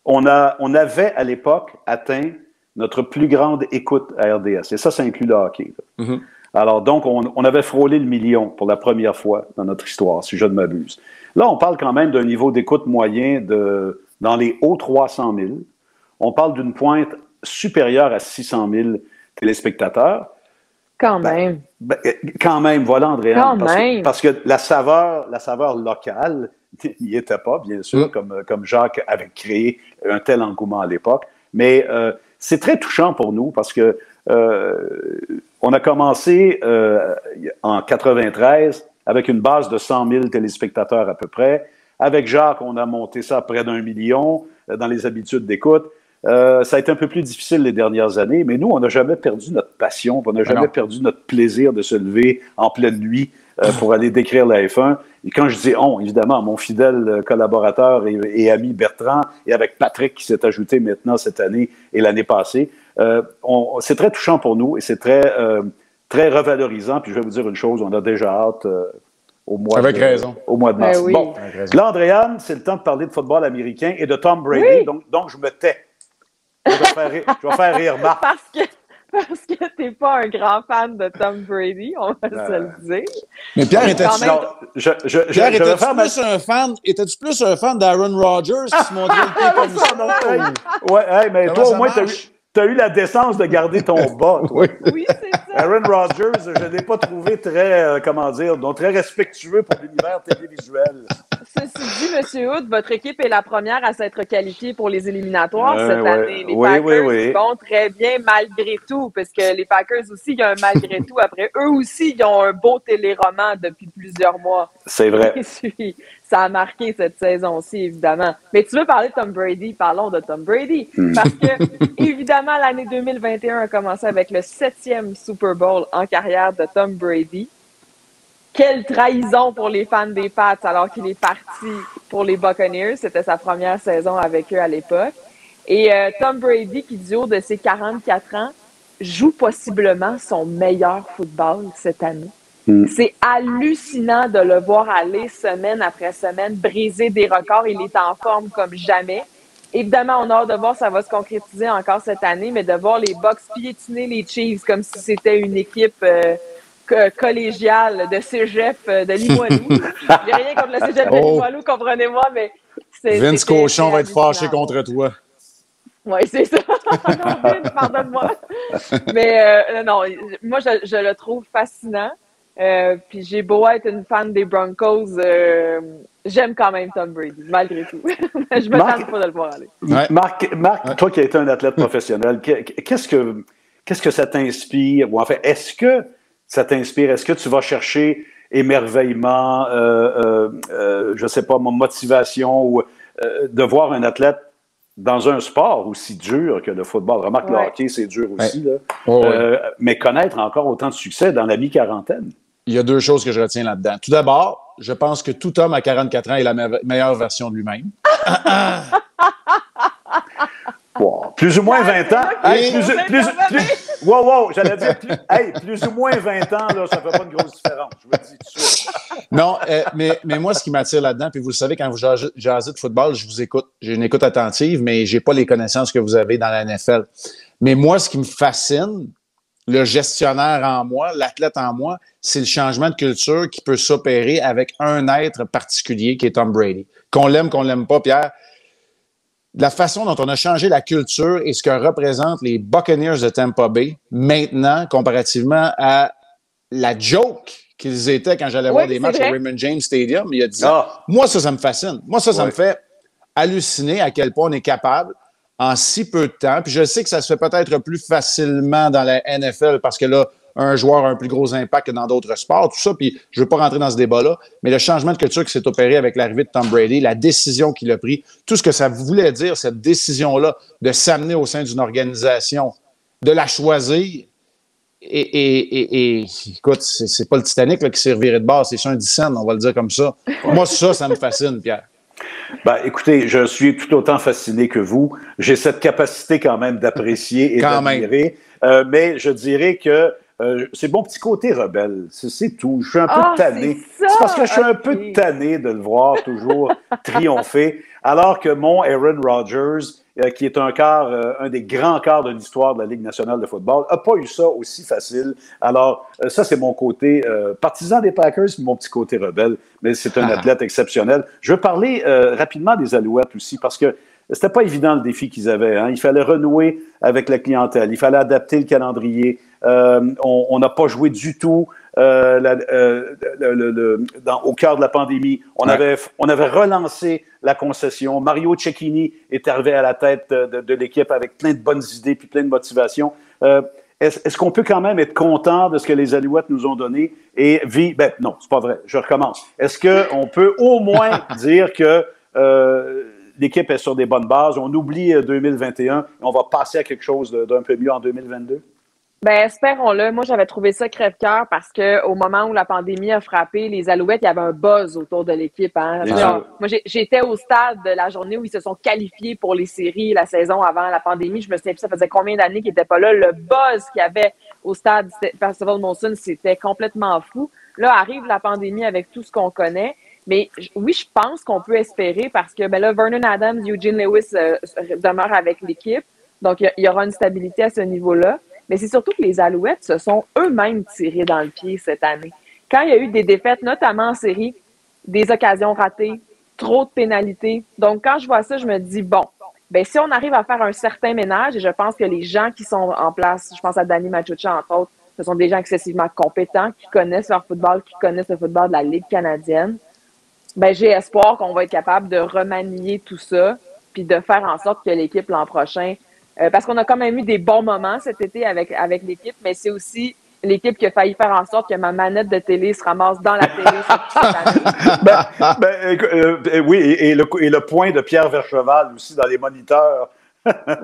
on avait à l'époque atteint notre plus grande écoute à RDS. Et ça inclut le hockey. Mm-hmm. Alors donc, on avait frôlé le million pour la première fois dans notre histoire, si je ne m'abuse. Là, on parle quand même d'un niveau d'écoute moyen dans les hauts 300 000. On parle d'une pointe supérieure à 600 000 téléspectateurs. Quand même. Quand même, voilà, Andréane. Parce que la saveur locale n'y était pas, bien sûr, comme Jacques avait créé un tel engouement à l'époque. Mais c'est très touchant pour nous parce que on a commencé en 93 avec une base de 100 000 téléspectateurs à peu près. Avec Jacques, on a monté ça à près d'1 million dans les habitudes d'écoute. Ça a été un peu plus difficile les dernières années, mais nous, on n'a jamais perdu notre passion, on n'a jamais perdu notre plaisir de se lever en pleine nuit pour aller décrire la F1. Et quand je dis on, évidemment, mon fidèle collaborateur et ami Bertrand, et avec Patrick qui s'est ajouté maintenant cette année et l'année passée, c'est très touchant pour nous et c'est très revalorisant. Puis je vais vous dire une chose, on a déjà hâte au mois de mars. Oui. Bon, là, Andréane, c'est le temps de parler de football américain et de Tom Brady, donc je me tais. Je vais faire rire Marc. Parce que t'es pas un grand fan de Tom Brady, on va se le dire. Mais Pierre, étais-tu plus un fan d'Aaron Rodgers qui se montrait le pied comme ça? Ouais, mais toi, au moins, t'as eu la décence de garder ton bas. Oui, c'est ça. Aaron Rodgers, je ne l'ai pas trouvé très, très respectueux pour l'univers télévisuel. Ceci dit, M. Hood, votre équipe est la première à s'être qualifiée pour les éliminatoires cette année. Les Packers vont très bien malgré tout, parce que les Packers aussi, il y a un malgré tout. Après, eux aussi, ils ont un beau téléroman depuis plusieurs mois. C'est vrai. Ça a marqué cette saison-ci, évidemment. Mais tu veux parler de Tom Brady? Parlons de Tom Brady. Parce que, évidemment, l'année 2021 a commencé avec le 7e Super Bowl en carrière de Tom Brady. Quelle trahison pour les fans des Pats alors qu'il est parti pour les Buccaneers. C'était sa première saison avec eux à l'époque. Et Tom Brady, qui du haut de ses 44 ans, joue possiblement son meilleur football cette année. C'est hallucinant de le voir aller semaine après semaine, briser des records. Il est en forme comme jamais. Évidemment, on a hâte de voir ça va se concrétiser encore cette année, mais de voir les Bucs piétiner les Chiefs comme si c'était une équipe collégiale de cégep de Limoilou. J'ai rien contre le cégep de Limoilou, comprenez-moi, mais Vince Cochon va être fâché contre toi. Oui, c'est ça. Non, Vince, pardonne-moi. Mais non, moi, je le trouve fascinant. Puis j'ai beau être une fan des Broncos, j'aime quand même Tom Brady, malgré tout. Je me tente pas de le voir aller. Marc, toi qui as été un athlète professionnel, qu'est-ce que ça t'inspire? Ou en fait, est-ce que ça t'inspire? Est-ce que tu vas chercher émerveillement, je sais pas, motivation ou de voir un athlète dans un sport aussi dur que le football? Remarque, le hockey, c'est dur aussi. Là. Mais connaître encore autant de succès dans la mi-quarantaine. Il y a deux choses que je retiens là-dedans. Tout d'abord, je pense que tout homme à 44 ans est la meilleure version de lui-même. Wow. Plus ou moins 20 ans. wow, j'allais dire plus ou moins 20 ans, là, ça ne fait pas une grosse différence. Je vous le dis tout de suite. Non, mais moi, ce qui m'attire là-dedans, puis vous le savez, quand vous jasez de football, je vous écoute. J'ai une écoute attentive, mais je n'ai pas les connaissances que vous avez dans la NFL. Mais moi, ce qui me fascine, le gestionnaire en moi, l'athlète en moi, c'est le changement de culture qui peut s'opérer avec un être particulier qui est Tom Brady. Qu'on l'aime pas, Pierre. La façon dont on a changé la culture et ce que représentent les Buccaneers de Tampa Bay maintenant, comparativement à la joke qu'ils étaient quand j'allais voir des matchs au Raymond James Stadium, il a dit moi, ça me fascine. Moi, ça me fait halluciner à quel point on est capable en si peu de temps. Puis je sais que ça se fait peut-être plus facilement dans la NFL parce que là, un joueur a un plus gros impact que dans d'autres sports, tout ça. Puis je ne veux pas rentrer dans ce débat-là, mais le changement de culture qui s'est opéré avec l'arrivée de Tom Brady, la décision qu'il a prise, tout ce que ça voulait dire, cette décision-là, de s'amener au sein d'une organisation, de la choisir. Et écoute, c'est pas le Titanic là, qui s'est reviré de base, c'est sur un 10 cents, on va le dire comme ça. Moi, ça me fascine, Pierre. Ben, écoutez, je suis tout autant fasciné que vous. J'ai cette capacité quand même d'apprécier et d'admirer. Mais je dirais que c'est mon petit côté rebelle. C'est tout. Je suis un peu tanné. C'est parce que je suis un peu tanné de le voir toujours triompher. Alors que mon Aaron Rodgers, qui est un des grands quarts de l'histoire de la Ligue nationale de football, n'a pas eu ça aussi facile. Alors, ça, c'est mon côté partisan des Packers, mon petit côté rebelle, mais c'est un athlète exceptionnel. Je veux parler rapidement des Alouettes aussi, parce que c'était pas évident le défi qu'ils avaient. Hein. Il fallait renouer avec la clientèle, il fallait adapter le calendrier. On n'a pas joué du tout au cœur de la pandémie. On avait relancé la concession. Mario Cecchini est arrivé à la tête de l'équipe avec plein de bonnes idées puis plein de motivation. Est-ce qu'on peut quand même être content de ce que les Alouettes nous ont donné et non, c'est pas vrai. Je recommence. Est-ce qu'on peut au moins dire que l'équipe est sur des bonnes bases, on oublie 2021 et on va passer à quelque chose d'un peu mieux en 2022? Ben, espérons-le. Moi, j'avais trouvé ça crève-cœur parce que au moment où la pandémie a frappé, les Alouettes, il y avait un buzz autour de l'équipe. Hein. Moi, j'étais au stade de la journée où ils se sont qualifiés pour les séries la saison avant la pandémie. Je me souviens plus, ça faisait combien d'années qu'ils n'étaient pas là. Le buzz qu'il y avait au stade Percival Molson, c'était complètement fou. Là, arrive la pandémie avec tout ce qu'on connaît. Mais oui, je pense qu'on peut espérer parce que là, Vernon Adams, Eugene Lewis demeurent avec l'équipe. Donc, il y aura une stabilité à ce niveau-là. Mais c'est surtout que les Alouettes se sont eux-mêmes tirés dans le pied cette année. Quand il y a eu des défaites, notamment en série, des occasions ratées, trop de pénalités. Donc, quand je vois ça, je me dis, bon, si on arrive à faire un certain ménage, et je pense que les gens qui sont en place, je pense à Danny Machucha, entre autres, ce sont des gens excessivement compétents, qui connaissent leur football, qui connaissent le football de la Ligue canadienne. J'ai espoir qu'on va être capable de remanier tout ça, puis de faire en sorte que l'équipe l'an prochain... parce qu'on a quand même eu des bons moments cet été avec l'équipe, mais c'est aussi l'équipe qui a failli faire en sorte que ma manette de télé se ramasse dans la télé cette année. Oui, et le point de Pierre Vercheval aussi dans les moniteurs.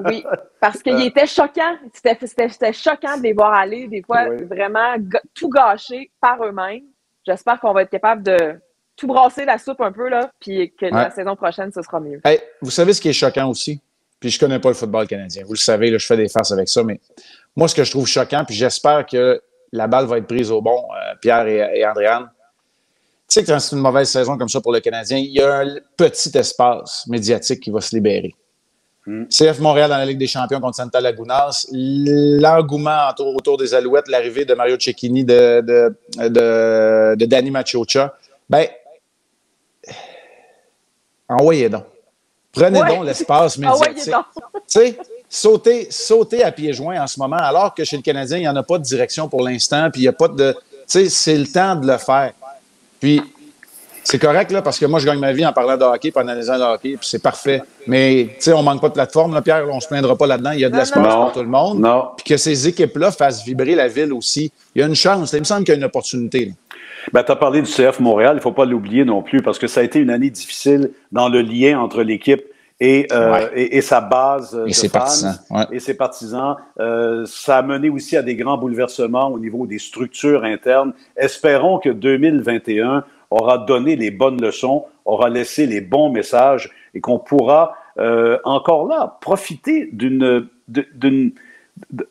Oui, parce qu'il était choquant. C'était choquant de les voir aller, des fois, vraiment tout gâcher par eux-mêmes. J'espère qu'on va être capable de tout brasser la soupe un peu, là, puis que la saison prochaine, ce sera mieux. Hey, vous savez ce qui est choquant aussi? Puis je connais pas le football canadien. Vous le savez, là, je fais des farces avec ça, mais moi, ce que je trouve choquant, puis j'espère que la balle va être prise au bon, Pierre et Andréane. Tu sais que quand c'est une mauvaise saison comme ça pour le Canadien, il y a un petit espace médiatique qui va se libérer. CF Montréal dans la Ligue des champions contre Santa Lagunas, l'engouement autour des Alouettes, l'arrivée de Mario Cecchini, de Danny Machucha, envoyez donc. Prenez donc l'espace médiatique. Tu sais, sauter à pieds joints en ce moment, alors que chez le Canadien, il n'y en a pas de direction pour l'instant, puis il n'y a pas de... Tu sais, c'est le temps de le faire. Puis, c'est correct, là, parce que moi, je gagne ma vie en parlant de hockey, en analysant le hockey, puis c'est parfait. Mais, tu sais, on manque pas de plateforme, là, Pierre, on se plaindra pas là-dedans. Il y a de l'espace pour tout le monde. Puis que ces équipes-là fassent vibrer la ville aussi. Il y a une chance. Il me semble qu'il y a une opportunité, là. Tu as parlé du CF Montréal, il ne faut pas l'oublier non plus, parce que ça a été une année difficile dans le lien entre l'équipe et sa base de fans et ses partisans. Ça a mené aussi à des grands bouleversements au niveau des structures internes. Espérons que 2021 aura donné les bonnes leçons, aura laissé les bons messages et qu'on pourra encore là profiter d'une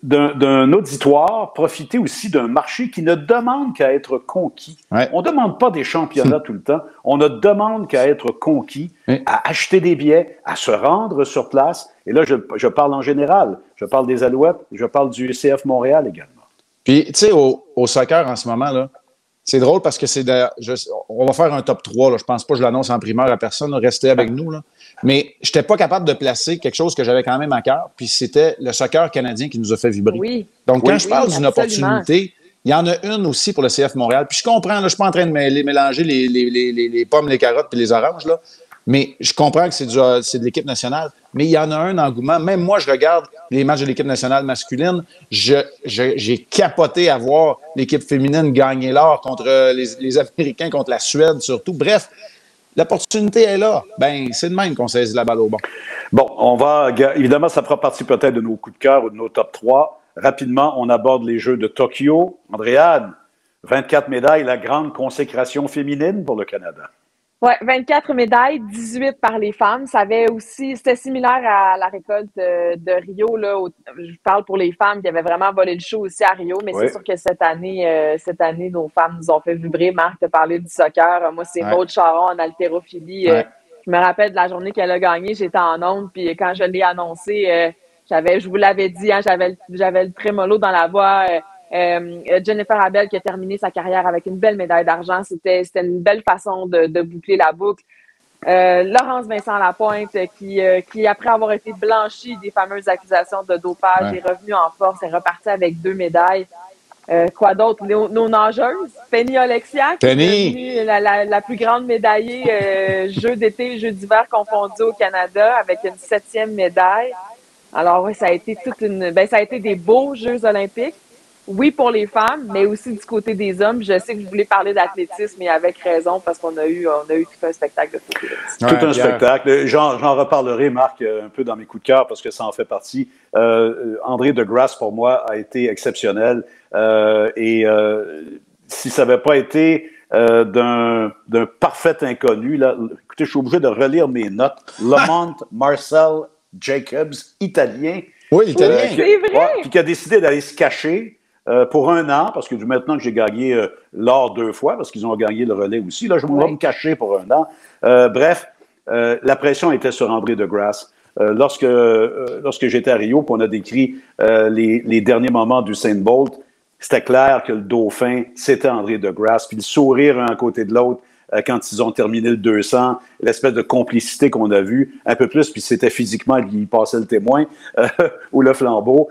d'un auditoire, profiter aussi d'un marché qui ne demande qu'à être conquis. Ouais. On ne demande pas des championnats tout le temps. On ne demande qu'à être conquis, à acheter des billets, à se rendre sur place. Et là, je parle en général. Je parle des Alouettes, je parle du CF Montréal également. Puis, tu sais, au soccer en ce moment, là, c'est drôle parce que on va faire un top 3. Là. Je pense pas que je l'annonce en primeur à personne. Là. Restez avec nous. Là. Mais je n'étais pas capable de placer quelque chose que j'avais quand même à cœur. Puis c'était le soccer canadien qui nous a fait vibrer. Oui. Donc, quand je parle d'une absolument. opportunité, il y en a une aussi pour le CF Montréal. Puis je comprends, là, je ne suis pas en train de mélanger les pommes, les carottes et les oranges. Là. Mais je comprends que c'est de l'équipe nationale. Mais il y en a un engouement. Même moi, je regarde les matchs de l'équipe nationale masculine. J'ai capoté à voir l'équipe féminine gagner l'or contre les Américains, contre la Suède surtout. Bref, l'opportunité est là. Ben, c'est de même qu'on saisit la balle au bon. Bon, évidemment, ça fera partie peut-être de nos coups de cœur ou de nos top 3. Rapidement, on aborde les Jeux de Tokyo. Andréane, 24 médailles, la grande consécration féminine pour le Canada. Oui, 24 médailles, 18 par les femmes. C'était similaire à la récolte de Rio. Là, je parle pour les femmes qui avaient vraiment volé le show aussi à Rio, mais c'est sûr que cette année, nos femmes nous ont fait vibrer. Marc t'a parlé du soccer. Moi, c'est Maud Charon en haltérophilie. Je me rappelle de la journée qu'elle a gagnée, j'étais en onde, puis quand je l'ai annoncé, je vous l'avais dit, hein, j'avais le trémolo dans la voix. Jennifer Abel qui a terminé sa carrière avec une belle médaille d'argent. C'était une belle façon de boucler la boucle. Laurence Vincent Lapointe qui, après avoir été blanchie des fameuses accusations de dopage, est revenue en force, est repartie avec 2 médailles. Quoi d'autre? Nos nageuses. Penny Oleksiak, qui est devenue la plus grande médaillée Jeux d'été, Jeux d'hiver confondus au Canada avec une 7e médaille. Alors oui, ça a été des beaux Jeux olympiques. Oui, pour les femmes, mais aussi du côté des hommes. Je sais que vous voulez parler d'athlétisme, et avec raison, parce qu'on a eu tout un spectacle de côté. Tout un spectacle. J'en reparlerai, Marc, un peu dans mes coups de cœur, parce que ça en fait partie. André de Grasse, pour moi, a été exceptionnel. Si ça n'avait pas été d'un parfait inconnu, là, écoutez, je suis obligé de relire mes notes. Lamont Marcel Jacobs, italien. Oui, italien. Oui, c'est vrai. Puis qui a décidé d'aller se cacher pour 1 an, parce que maintenant que j'ai gagné l'or 2 fois, parce qu'ils ont gagné le relais aussi, là, je vais me cacher pour 1 an. Bref, la pression était sur André de Grasse. Lorsque j'étais à Rio, puis on a décrit les derniers moments d'Usain Bolt, c'était clair que le dauphin, c'était André de Grasse. Puis le sourire un à côté de l'autre, quand ils ont terminé le 200, l'espèce de complicité qu'on a vue, un peu plus, puis c'était physiquement, il passait le témoin ou le flambeau.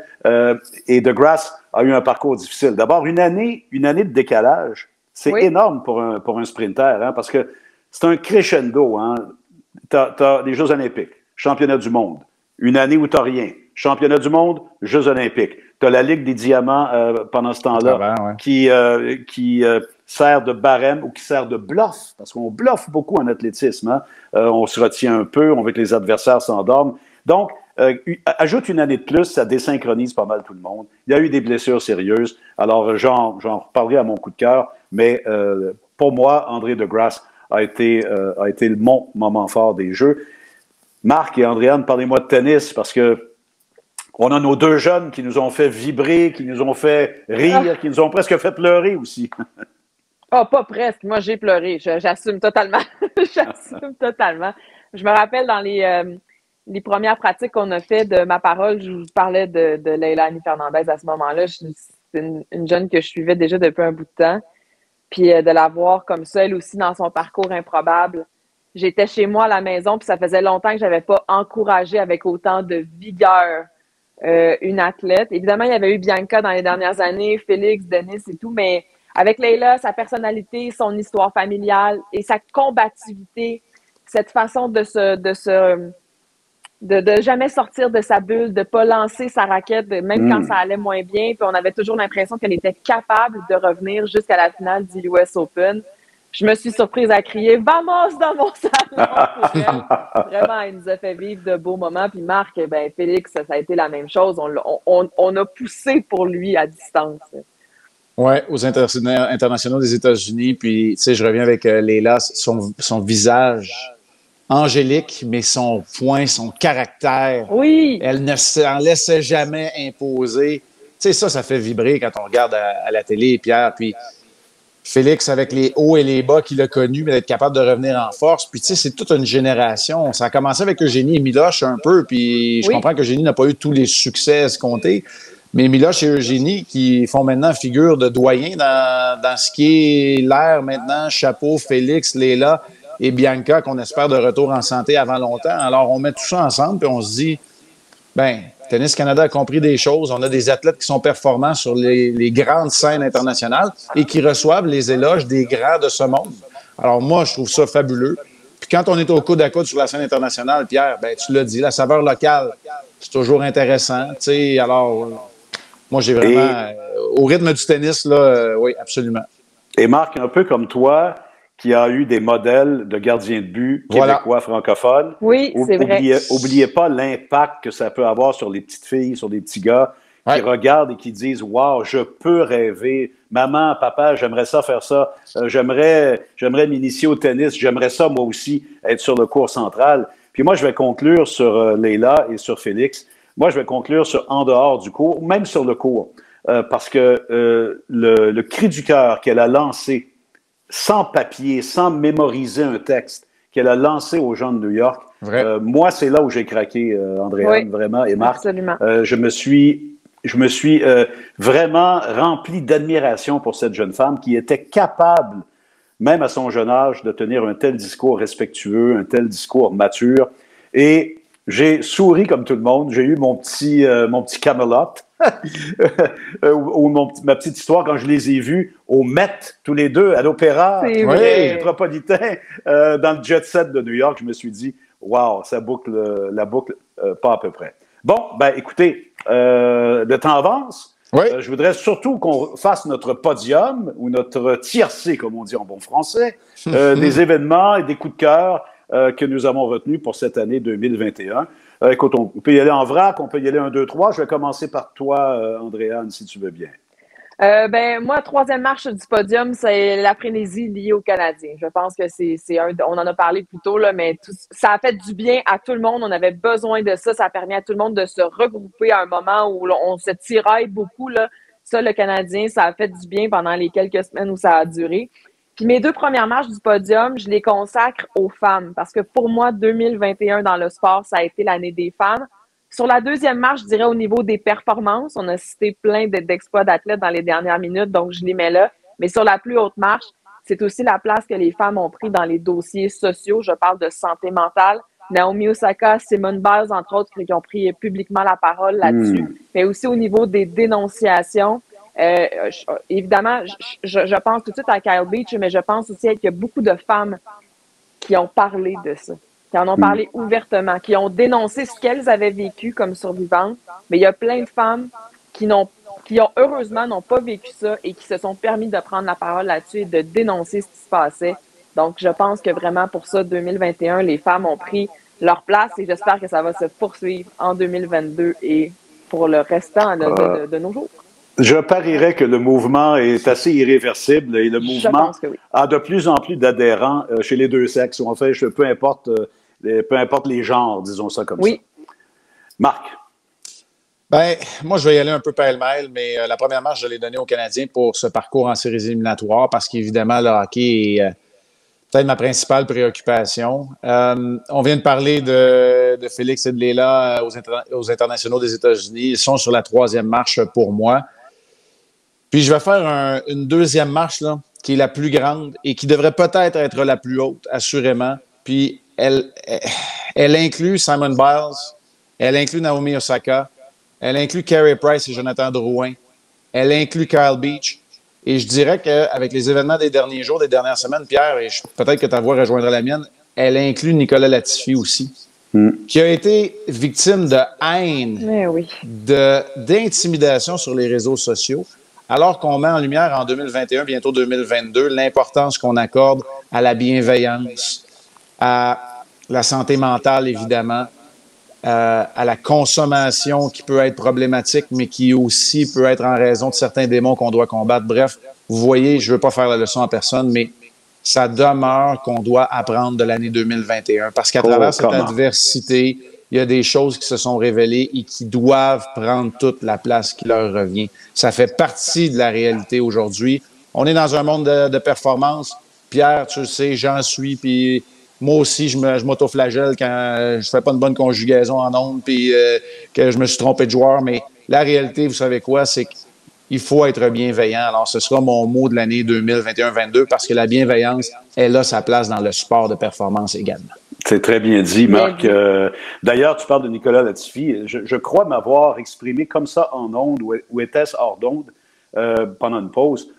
Et de Grasse a eu un parcours difficile. D'abord, une année de décalage, c'est énorme pour un sprinter, hein, parce que c'est un crescendo. Hein. T'as les Jeux olympiques, championnat du monde, une année où t'as rien, championnat du monde, Jeux olympiques. T'as la Ligue des diamants pendant ce temps-là qui sert de barème ou qui sert de bluff, parce qu'on bluffe beaucoup en athlétisme. Hein? On se retient un peu, on veut que les adversaires s'endorment. Donc, ajoute une année de plus, ça désynchronise pas mal tout le monde. Il y a eu des blessures sérieuses. Alors, j'en reparlerai à mon coup de cœur, mais pour moi, André de Grasse a été mon moment fort des Jeux. Marc et Andréane, parlez-moi de tennis, parce que on a nos 2 jeunes qui nous ont fait vibrer, qui nous ont fait rire, qui nous ont presque fait pleurer aussi. Oh, pas presque. Moi, j'ai pleuré. J'assume totalement. J'assume totalement. Je me rappelle dans les premières pratiques qu'on a fait de ma parole, je vous parlais de Leilani Fernandez à ce moment-là. C'est une jeune que je suivais déjà depuis un bout de temps. Puis de la voir comme ça, elle aussi, dans son parcours improbable. J'étais chez moi à la maison, puis ça faisait longtemps que j'avais pas encouragé avec autant de vigueur une athlète. Évidemment, il y avait eu Bianca dans les dernières années, Félix, Denis et tout, mais avec Leila, sa personnalité, son histoire familiale et sa combativité, cette façon de jamais sortir de sa bulle, de pas lancer sa raquette, même quand ça allait moins bien. Puis on avait toujours l'impression qu'elle était capable de revenir jusqu'à la finale du US Open. Je me suis surprise à crier « Vamos » dans mon salon pour elle. Vraiment, elle nous a fait vivre de beaux moments. Puis Marc, Félix, ça a été la même chose. On a poussé pour lui à distance. Oui, aux internationaux des États-Unis. Puis, tu sais, je reviens avec Leila, son visage angélique, mais son point, son caractère, Oui. elle ne s'en laissait jamais imposer. Tu sais, ça fait vibrer quand on regarde à la télé, Pierre. Puis Félix, avec les hauts et les bas qu'il a connus, mais d'être capable de revenir en force. Puis, tu sais, c'est toute une génération. Ça a commencé avec Eugénie et Miloche un peu, puis je comprends qu'Eugénie n'a pas eu tous les succès escomptés, mais Miloche et Eugénie qui font maintenant figure de doyen dans ce qui est l'air maintenant, Chapeau, Félix, Léla et Bianca, qu'on espère de retour en santé avant longtemps. Alors, on met tout ça ensemble, puis on se dit, ben, Tennis Canada a compris des choses. On a des athlètes qui sont performants sur les grandes scènes internationales et qui reçoivent les éloges des grands de ce monde. Alors moi, je trouve ça fabuleux. Puis quand on est au coude à coude sur la scène internationale, Pierre, ben tu l'as dit, la saveur locale, c'est toujours intéressant. Tu sais, alors, moi, j'ai vraiment... au rythme du tennis, là, oui, absolument. Et Marc, un peu comme toi, qui a eu des modèles de gardiens de but québécois francophones. Oui, c'est vrai. Oubliez pas l'impact que ça peut avoir sur les petites filles, sur les petits gars qui regardent et qui disent « Wow, je peux rêver. Maman, papa, j'aimerais ça faire ça. J'aimerais m'initier au tennis. J'aimerais ça, moi aussi, être sur le court central. » Puis moi, je vais conclure sur Léla et sur Félix. Moi, je vais conclure sur en dehors du court, même sur le court, parce que le cri du cœur qu'elle a lancé sans papier, sans mémoriser un texte, qu'elle a lancé aux gens de New York. Moi, c'est là où j'ai craqué, Andréane, vraiment, et Marc. Absolument. Je me suis vraiment rempli d'admiration pour cette jeune femme qui était capable, même à son jeune âge, de tenir un tel discours respectueux, un tel discours mature. Et j'ai souri comme tout le monde. J'ai eu mon petit Camelot. Ou ma petite histoire quand je les ai vus au Met, tous les deux, à l'Opéra métropolitain, dans le jet set de New York. Je me suis dit, wow, ça boucle la boucle pas à peu près. Bon, ben écoutez, le temps avance. Je voudrais surtout qu'on fasse notre podium ou notre tiercé, comme on dit en bon français, des événements et des coups de cœur que nous avons retenus pour cette année 2021. Écoute, on peut y aller en vrac, on peut y aller 1, 2, 3. Je vais commencer par toi, Andréane, si tu veux bien. Moi, troisième marche du podium, c'est la frénésie liée aux Canadiens. Je pense que on en a parlé plus tôt, là, mais ça a fait du bien à tout le monde. On avait besoin de ça. Ça a permis à tout le monde de se regrouper à un moment où on se tiraille beaucoup, là. Ça, le Canadien, ça a fait du bien pendant les quelques semaines où ça a duré. Puis mes 2 premières marches du podium, je les consacre aux femmes parce que pour moi, 2021 dans le sport, ça a été l'année des femmes. Sur la deuxième marche, je dirais au niveau des performances, on a cité plein d'exploits d'athlètes dans les dernières minutes, donc je les mets là. Mais sur la plus haute marche, c'est aussi la place que les femmes ont pris dans les dossiers sociaux. Je parle de santé mentale. Naomi Osaka, Simone Biles, entre autres, qui ont pris publiquement la parole là-dessus. Mais aussi au niveau des dénonciations. Évidemment, je pense tout de suite à Kyle Beach, mais je pense aussi qu'il y a beaucoup de femmes qui ont parlé de ça, qui en ont parlé ouvertement, qui ont dénoncé ce qu'elles avaient vécu comme survivantes. Mais il y a plein de femmes qui heureusement n'ont pas vécu ça et qui se sont permis de prendre la parole là-dessus et de dénoncer ce qui se passait. Donc, je pense que vraiment pour ça, 2021, les femmes ont pris leur place et j'espère que ça va se poursuivre en 2022 et pour le restant de nos jours. Je parierais que le mouvement est assez irréversible et le mouvement a de plus en plus d'adhérents chez les deux sexes, ou en fait, peu importe les genres, disons ça comme ça. Marc? Ben, moi, je vais y aller un peu pêle-mêle, mais la première marche, je l'ai donnée aux Canadiens pour ce parcours en séries éliminatoires parce qu'évidemment, le hockey est peut-être ma principale préoccupation. On vient de parler de Félix et de Léla aux internationaux des États-Unis. Ils sont sur la troisième marche pour moi. Puis je vais faire une deuxième marche là, qui est la plus grande et qui devrait peut-être être la plus haute, assurément. Puis elle inclut Simone Biles, elle inclut Naomi Osaka, elle inclut Carey Price et Jonathan Drouin, elle inclut Kyle Beach. Et je dirais qu'avec les événements des derniers jours, des dernières semaines, Pierre, et peut-être que ta voix rejoindra la mienne, elle inclut Nicolas Latifi aussi, qui a été victime de haine, d'intimidation sur les réseaux sociaux, alors qu'on met en lumière en 2021, bientôt 2022, l'importance qu'on accorde à la bienveillance, à la santé mentale, évidemment, à la consommation qui peut être problématique, mais qui aussi peut être en raison de certains démons qu'on doit combattre. Bref, vous voyez, je ne veux pas faire la leçon à personne, mais ça demeure qu'on doit apprendre de l'année 2021 parce qu'à travers cette adversité, il y a des choses qui se sont révélées et qui doivent prendre toute la place qui leur revient. Ça fait partie de la réalité aujourd'hui. On est dans un monde de performance. Pierre, tu le sais, j'en suis, puis moi aussi, je m'autoflagelle quand je fais pas une bonne conjugaison en ondes, puis que je me suis trompé de joueur. Mais la réalité, vous savez quoi, c'est qu'il faut être bienveillant. Alors, ce sera mon mot de l'année 2021-22 parce que la bienveillance, elle a sa place dans le sport de performance également. C'est très bien dit, Marc. D'ailleurs, tu parles de Nicolas Latifi. Je crois m'avoir exprimé comme ça en ondes, ou était-ce hors d'ondes, pendant une pause.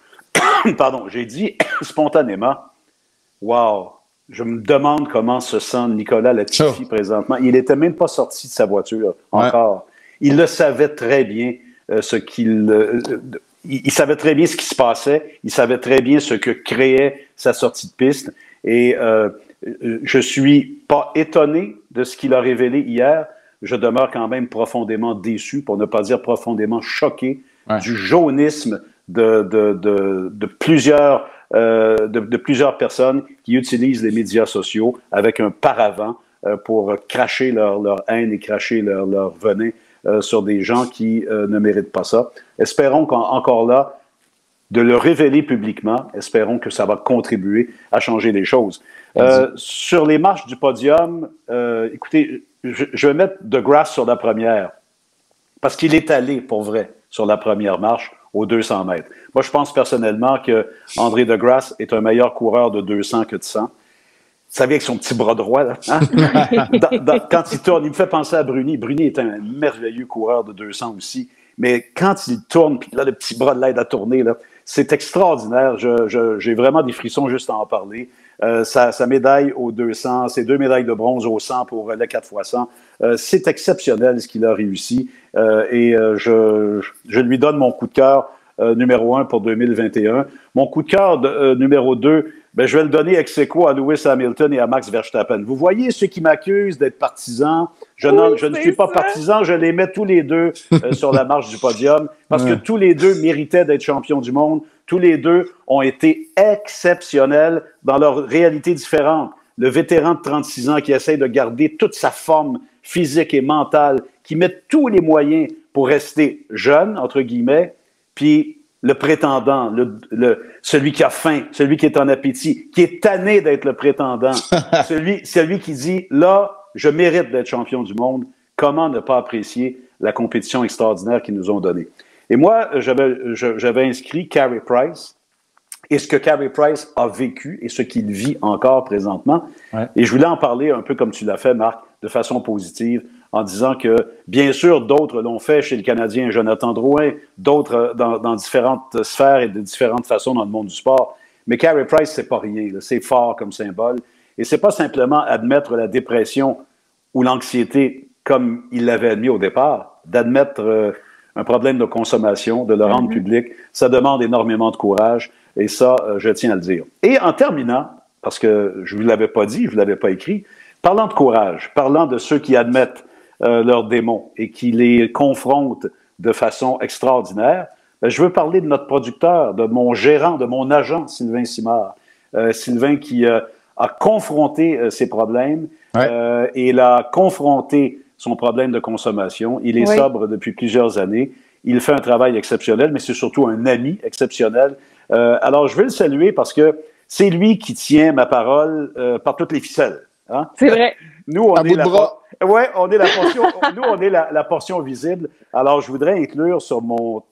Pardon, j'ai dit spontanément, « Wow, je me demande comment se sent Nicolas Latifi présentement. » Il n'était même pas sorti de sa voiture encore. Il le savait très bien, il savait très bien ce qui se passait. Il savait très bien ce que créait sa sortie de piste. Et je suis pas étonné de ce qu'il a révélé hier. Je demeure quand même profondément déçu, pour ne pas dire profondément choqué, du jaunisme de plusieurs personnes qui utilisent les médias sociaux avec un paravent pour cracher leur haine et cracher leur venin sur des gens qui ne méritent pas ça. Espérons qu'encore là, de le révéler publiquement, espérons que ça va contribuer à changer les choses. Sur les marches du podium, écoutez, je vais mettre DeGrasse sur la première, parce qu'il est allé, pour vrai, sur la première marche, aux 200 mètres. Moi, je pense personnellement que André DeGrasse est un meilleur coureur de 200 que de 100. Vous savez, avec son petit bras droit, là, hein? Quand il tourne, il me fait penser à Bruni. Bruni est un merveilleux coureur de 200 aussi. Mais quand il tourne, puis là, le petit bras de l'aide à tourner, là, c'est extraordinaire. J'ai vraiment des frissons juste à en parler. Sa médaille aux 200, ses 2 médailles de bronze au 100 pour le 4x100, c'est exceptionnel ce qu'il a réussi. Je lui donne mon coup de cœur numéro 1 pour 2021. Mon coup de cœur numéro 2, ben, je vais le donner ex aequo à Lewis Hamilton et à Max Verstappen. Vous voyez ceux qui m'accusent d'être partisan. Je ne suis pas partisan, je les mets tous les deux sur la marche du podium parce que tous les deux méritaient d'être champions du monde. Tous les deux ont été exceptionnels dans leur réalité différente. Le vétéran de 36 ans qui essaie de garder toute sa forme physique et mentale, qui met tous les moyens pour rester jeune, entre guillemets, puis le prétendant, celui qui a faim, celui qui est en appétit, qui est tanné d'être le prétendant, celui qui dit « Là, je mérite d'être champion du monde. Comment ne pas apprécier la compétition extraordinaire qu'ils nous ont donnée? » Et moi, j'avais inscrit Carey Price et ce que Carey Price a vécu et ce qu'il vit encore présentement. Ouais. Et je voulais en parler un peu comme tu l'as fait, Marc, de façon positive, en disant que, bien sûr, d'autres l'ont fait chez le Canadien Jonathan Drouin, d'autres dans différentes sphères et de différentes façons dans le monde du sport. Mais Carey Price, c'est pas rien. C'est fort comme symbole. Et c'est pas simplement admettre la dépression ou l'anxiété comme il l'avait admis au départ, d'admettre un problème de consommation, de le rendre public. Ça demande énormément de courage. Et ça, je tiens à le dire. Et en terminant, parce que je ne vous l'avais pas dit, je ne vous l'avais pas écrit, parlant de courage, parlant de ceux qui admettent leurs démons et qui les confrontent de façon extraordinaire, je veux parler de notre producteur, de mon gérant, de mon agent, Sylvain Simard. Sylvain qui a confronté ses problèmes et il a confronté son problème de consommation. Il est sobre depuis plusieurs années. Il fait un travail exceptionnel, mais c'est surtout un ami exceptionnel. Alors, je veux le saluer parce que c'est lui qui tient ma parole par toutes les ficelles. Hein? C'est vrai. Nous, on est la portion visible. Alors, je voudrais inclure sur mon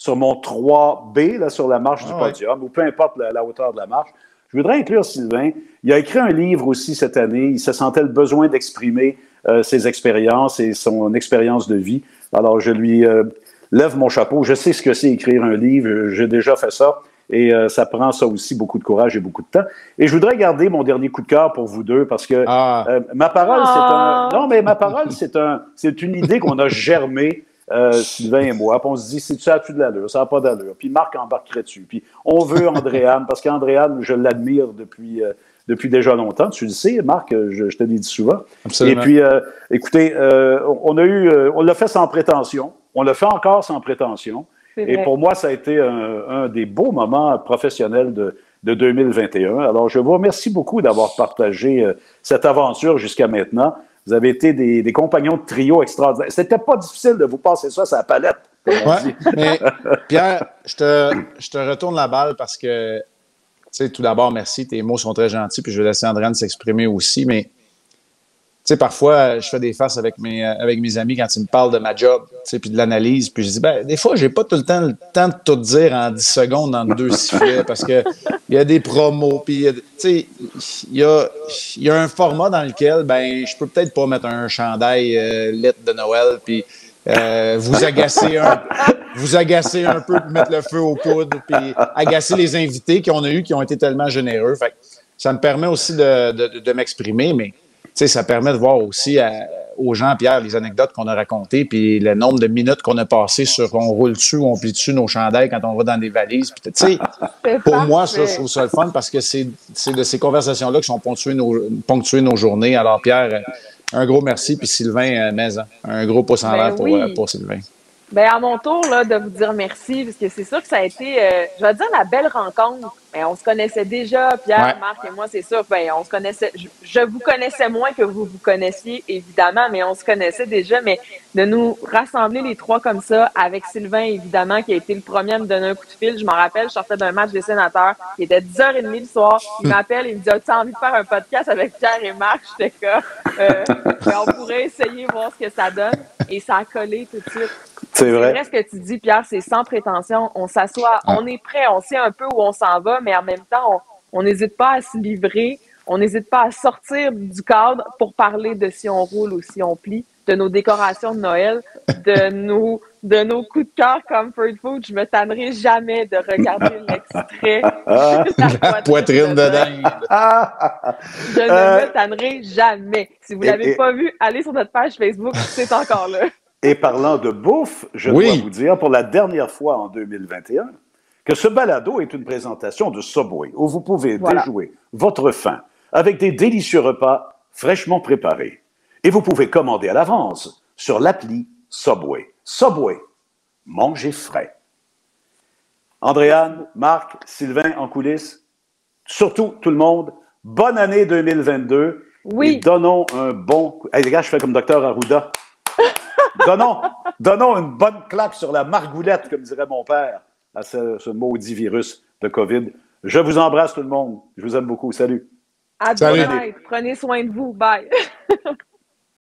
3B, là, sur la marche du podium, ou peu importe la hauteur de la marche, je voudrais inclure Sylvain. Il a écrit un livre aussi cette année. Il se sentait le besoin d'exprimer ses expériences et son expérience de vie. Alors, je lui lève mon chapeau. Je sais ce que c'est écrire un livre. J'ai déjà fait ça. Et ça prend ça aussi beaucoup de courage et beaucoup de temps. Et je voudrais garder mon dernier coup de cœur pour vous deux parce que ma parole, ma parole, c'est une idée qu'on a germée, Sylvain et moi. Puis on se dit, ça a-tu de l'allure? Ça n'a pas d'allure. Puis Marc embarquerait dessus. Puis on veut Andréane parce qu'Andréane, je l'admire depuis déjà longtemps. Tu le sais, Marc, je te l'ai dit souvent. Absolument. Et puis, écoutez, on l'a fait sans prétention. On le fait encore sans prétention. Et pour moi, ça a été un des beaux moments professionnels de 2021. Alors, je vous remercie beaucoup d'avoir partagé cette aventure jusqu'à maintenant. Vous avez été des compagnons de trio extraordinaires. C'était pas difficile de vous passer ça sur la palette, comme on dit. Mais Pierre, je te retourne la balle parce que, tu sais, tout d'abord, merci. Tes mots sont très gentils, puis je vais laisser Andréane s'exprimer aussi. Mais, tu sais, parfois, je fais des faces avec mes amis quand ils me parlent de ma job, tu sais, puis de l'analyse. Puis je dis, ben, des fois, j'ai pas tout le temps de tout dire en 10 secondes dans 2 sifflets parce que il y a des promos, puis, tu sais, il y a un format dans lequel, ben, je peux peut-être pas mettre un chandail lettre de Noël, puis vous agacer un peu, puis mettre le feu aux poudres, puis agacer les invités qu'on a eus qui ont été tellement généreux. Fait que ça me permet aussi de m'exprimer, mais tu sais, ça permet de voir aussi aux gens, Pierre, les anecdotes qu'on a racontées, puis le nombre de minutes qu'on a passé sur on roule dessus, on plie dessus nos chandails quand on va dans des valises. Tu sais, pour moi, ça, je trouve ça le fun parce que c'est de ces conversations-là qui sont ponctuées nos journées. Alors, Pierre, un gros merci. Puis Sylvain, un gros pouce en l'air pour Sylvain. Bien, à mon tour là, de vous dire merci, parce que c'est sûr que ça a été, je vais dire, la belle rencontre. Bien, on se connaissait déjà, Pierre, Marc et moi, c'est sûr. Bien, on se connaissait. Je vous connaissais moins que vous connaissiez, évidemment, mais on se connaissait déjà. Mais de nous rassembler les trois comme ça, avec Sylvain, évidemment, qui a été le premier à me donner un coup de fil. Je m'en rappelle, je sortais d'un match des sénateurs. Il était 10h30 le soir. Il m'appelle, il me dit, as-tu envie de faire un podcast avec Pierre et Marc? J'étais comme, on pourrait essayer, voir ce que ça donne. Et ça a collé tout de suite. C'est vrai ce que tu dis, Pierre, c'est sans prétention. On s'assoit, on est prêt, on sait un peu où on s'en va, mais en même temps, on n'hésite pas à se livrer, on n'hésite pas à sortir du cadre pour parler de si on roule ou si on plie, de nos décorations de Noël, de nos coups de cœur comfort food. Je me tannerai jamais de regarder l'extrait. La poitrine de dingue. Je ne me tannerai jamais. Si vous ne l'avez pas vu, allez sur notre page Facebook, c'est encore là. Et parlant de bouffe, je dois vous dire pour la dernière fois en 2021 que ce balado est une présentation de Subway où vous pouvez déjouer votre faim avec des délicieux repas fraîchement préparés. Et vous pouvez commander à l'avance sur l'appli Subway. Subway, mangez frais. Andréane, Marc, Sylvain en coulisses, surtout tout le monde, bonne année 2022. Oui. Et donnons un bon... Hey, les gars, je fais comme Dr Arruda. Donnons une bonne claque sur la margoulette, comme dirait mon père, à ce maudit virus de COVID. Je vous embrasse tout le monde. Je vous aime beaucoup. Salut. À demain. Prenez soin de vous. Bye.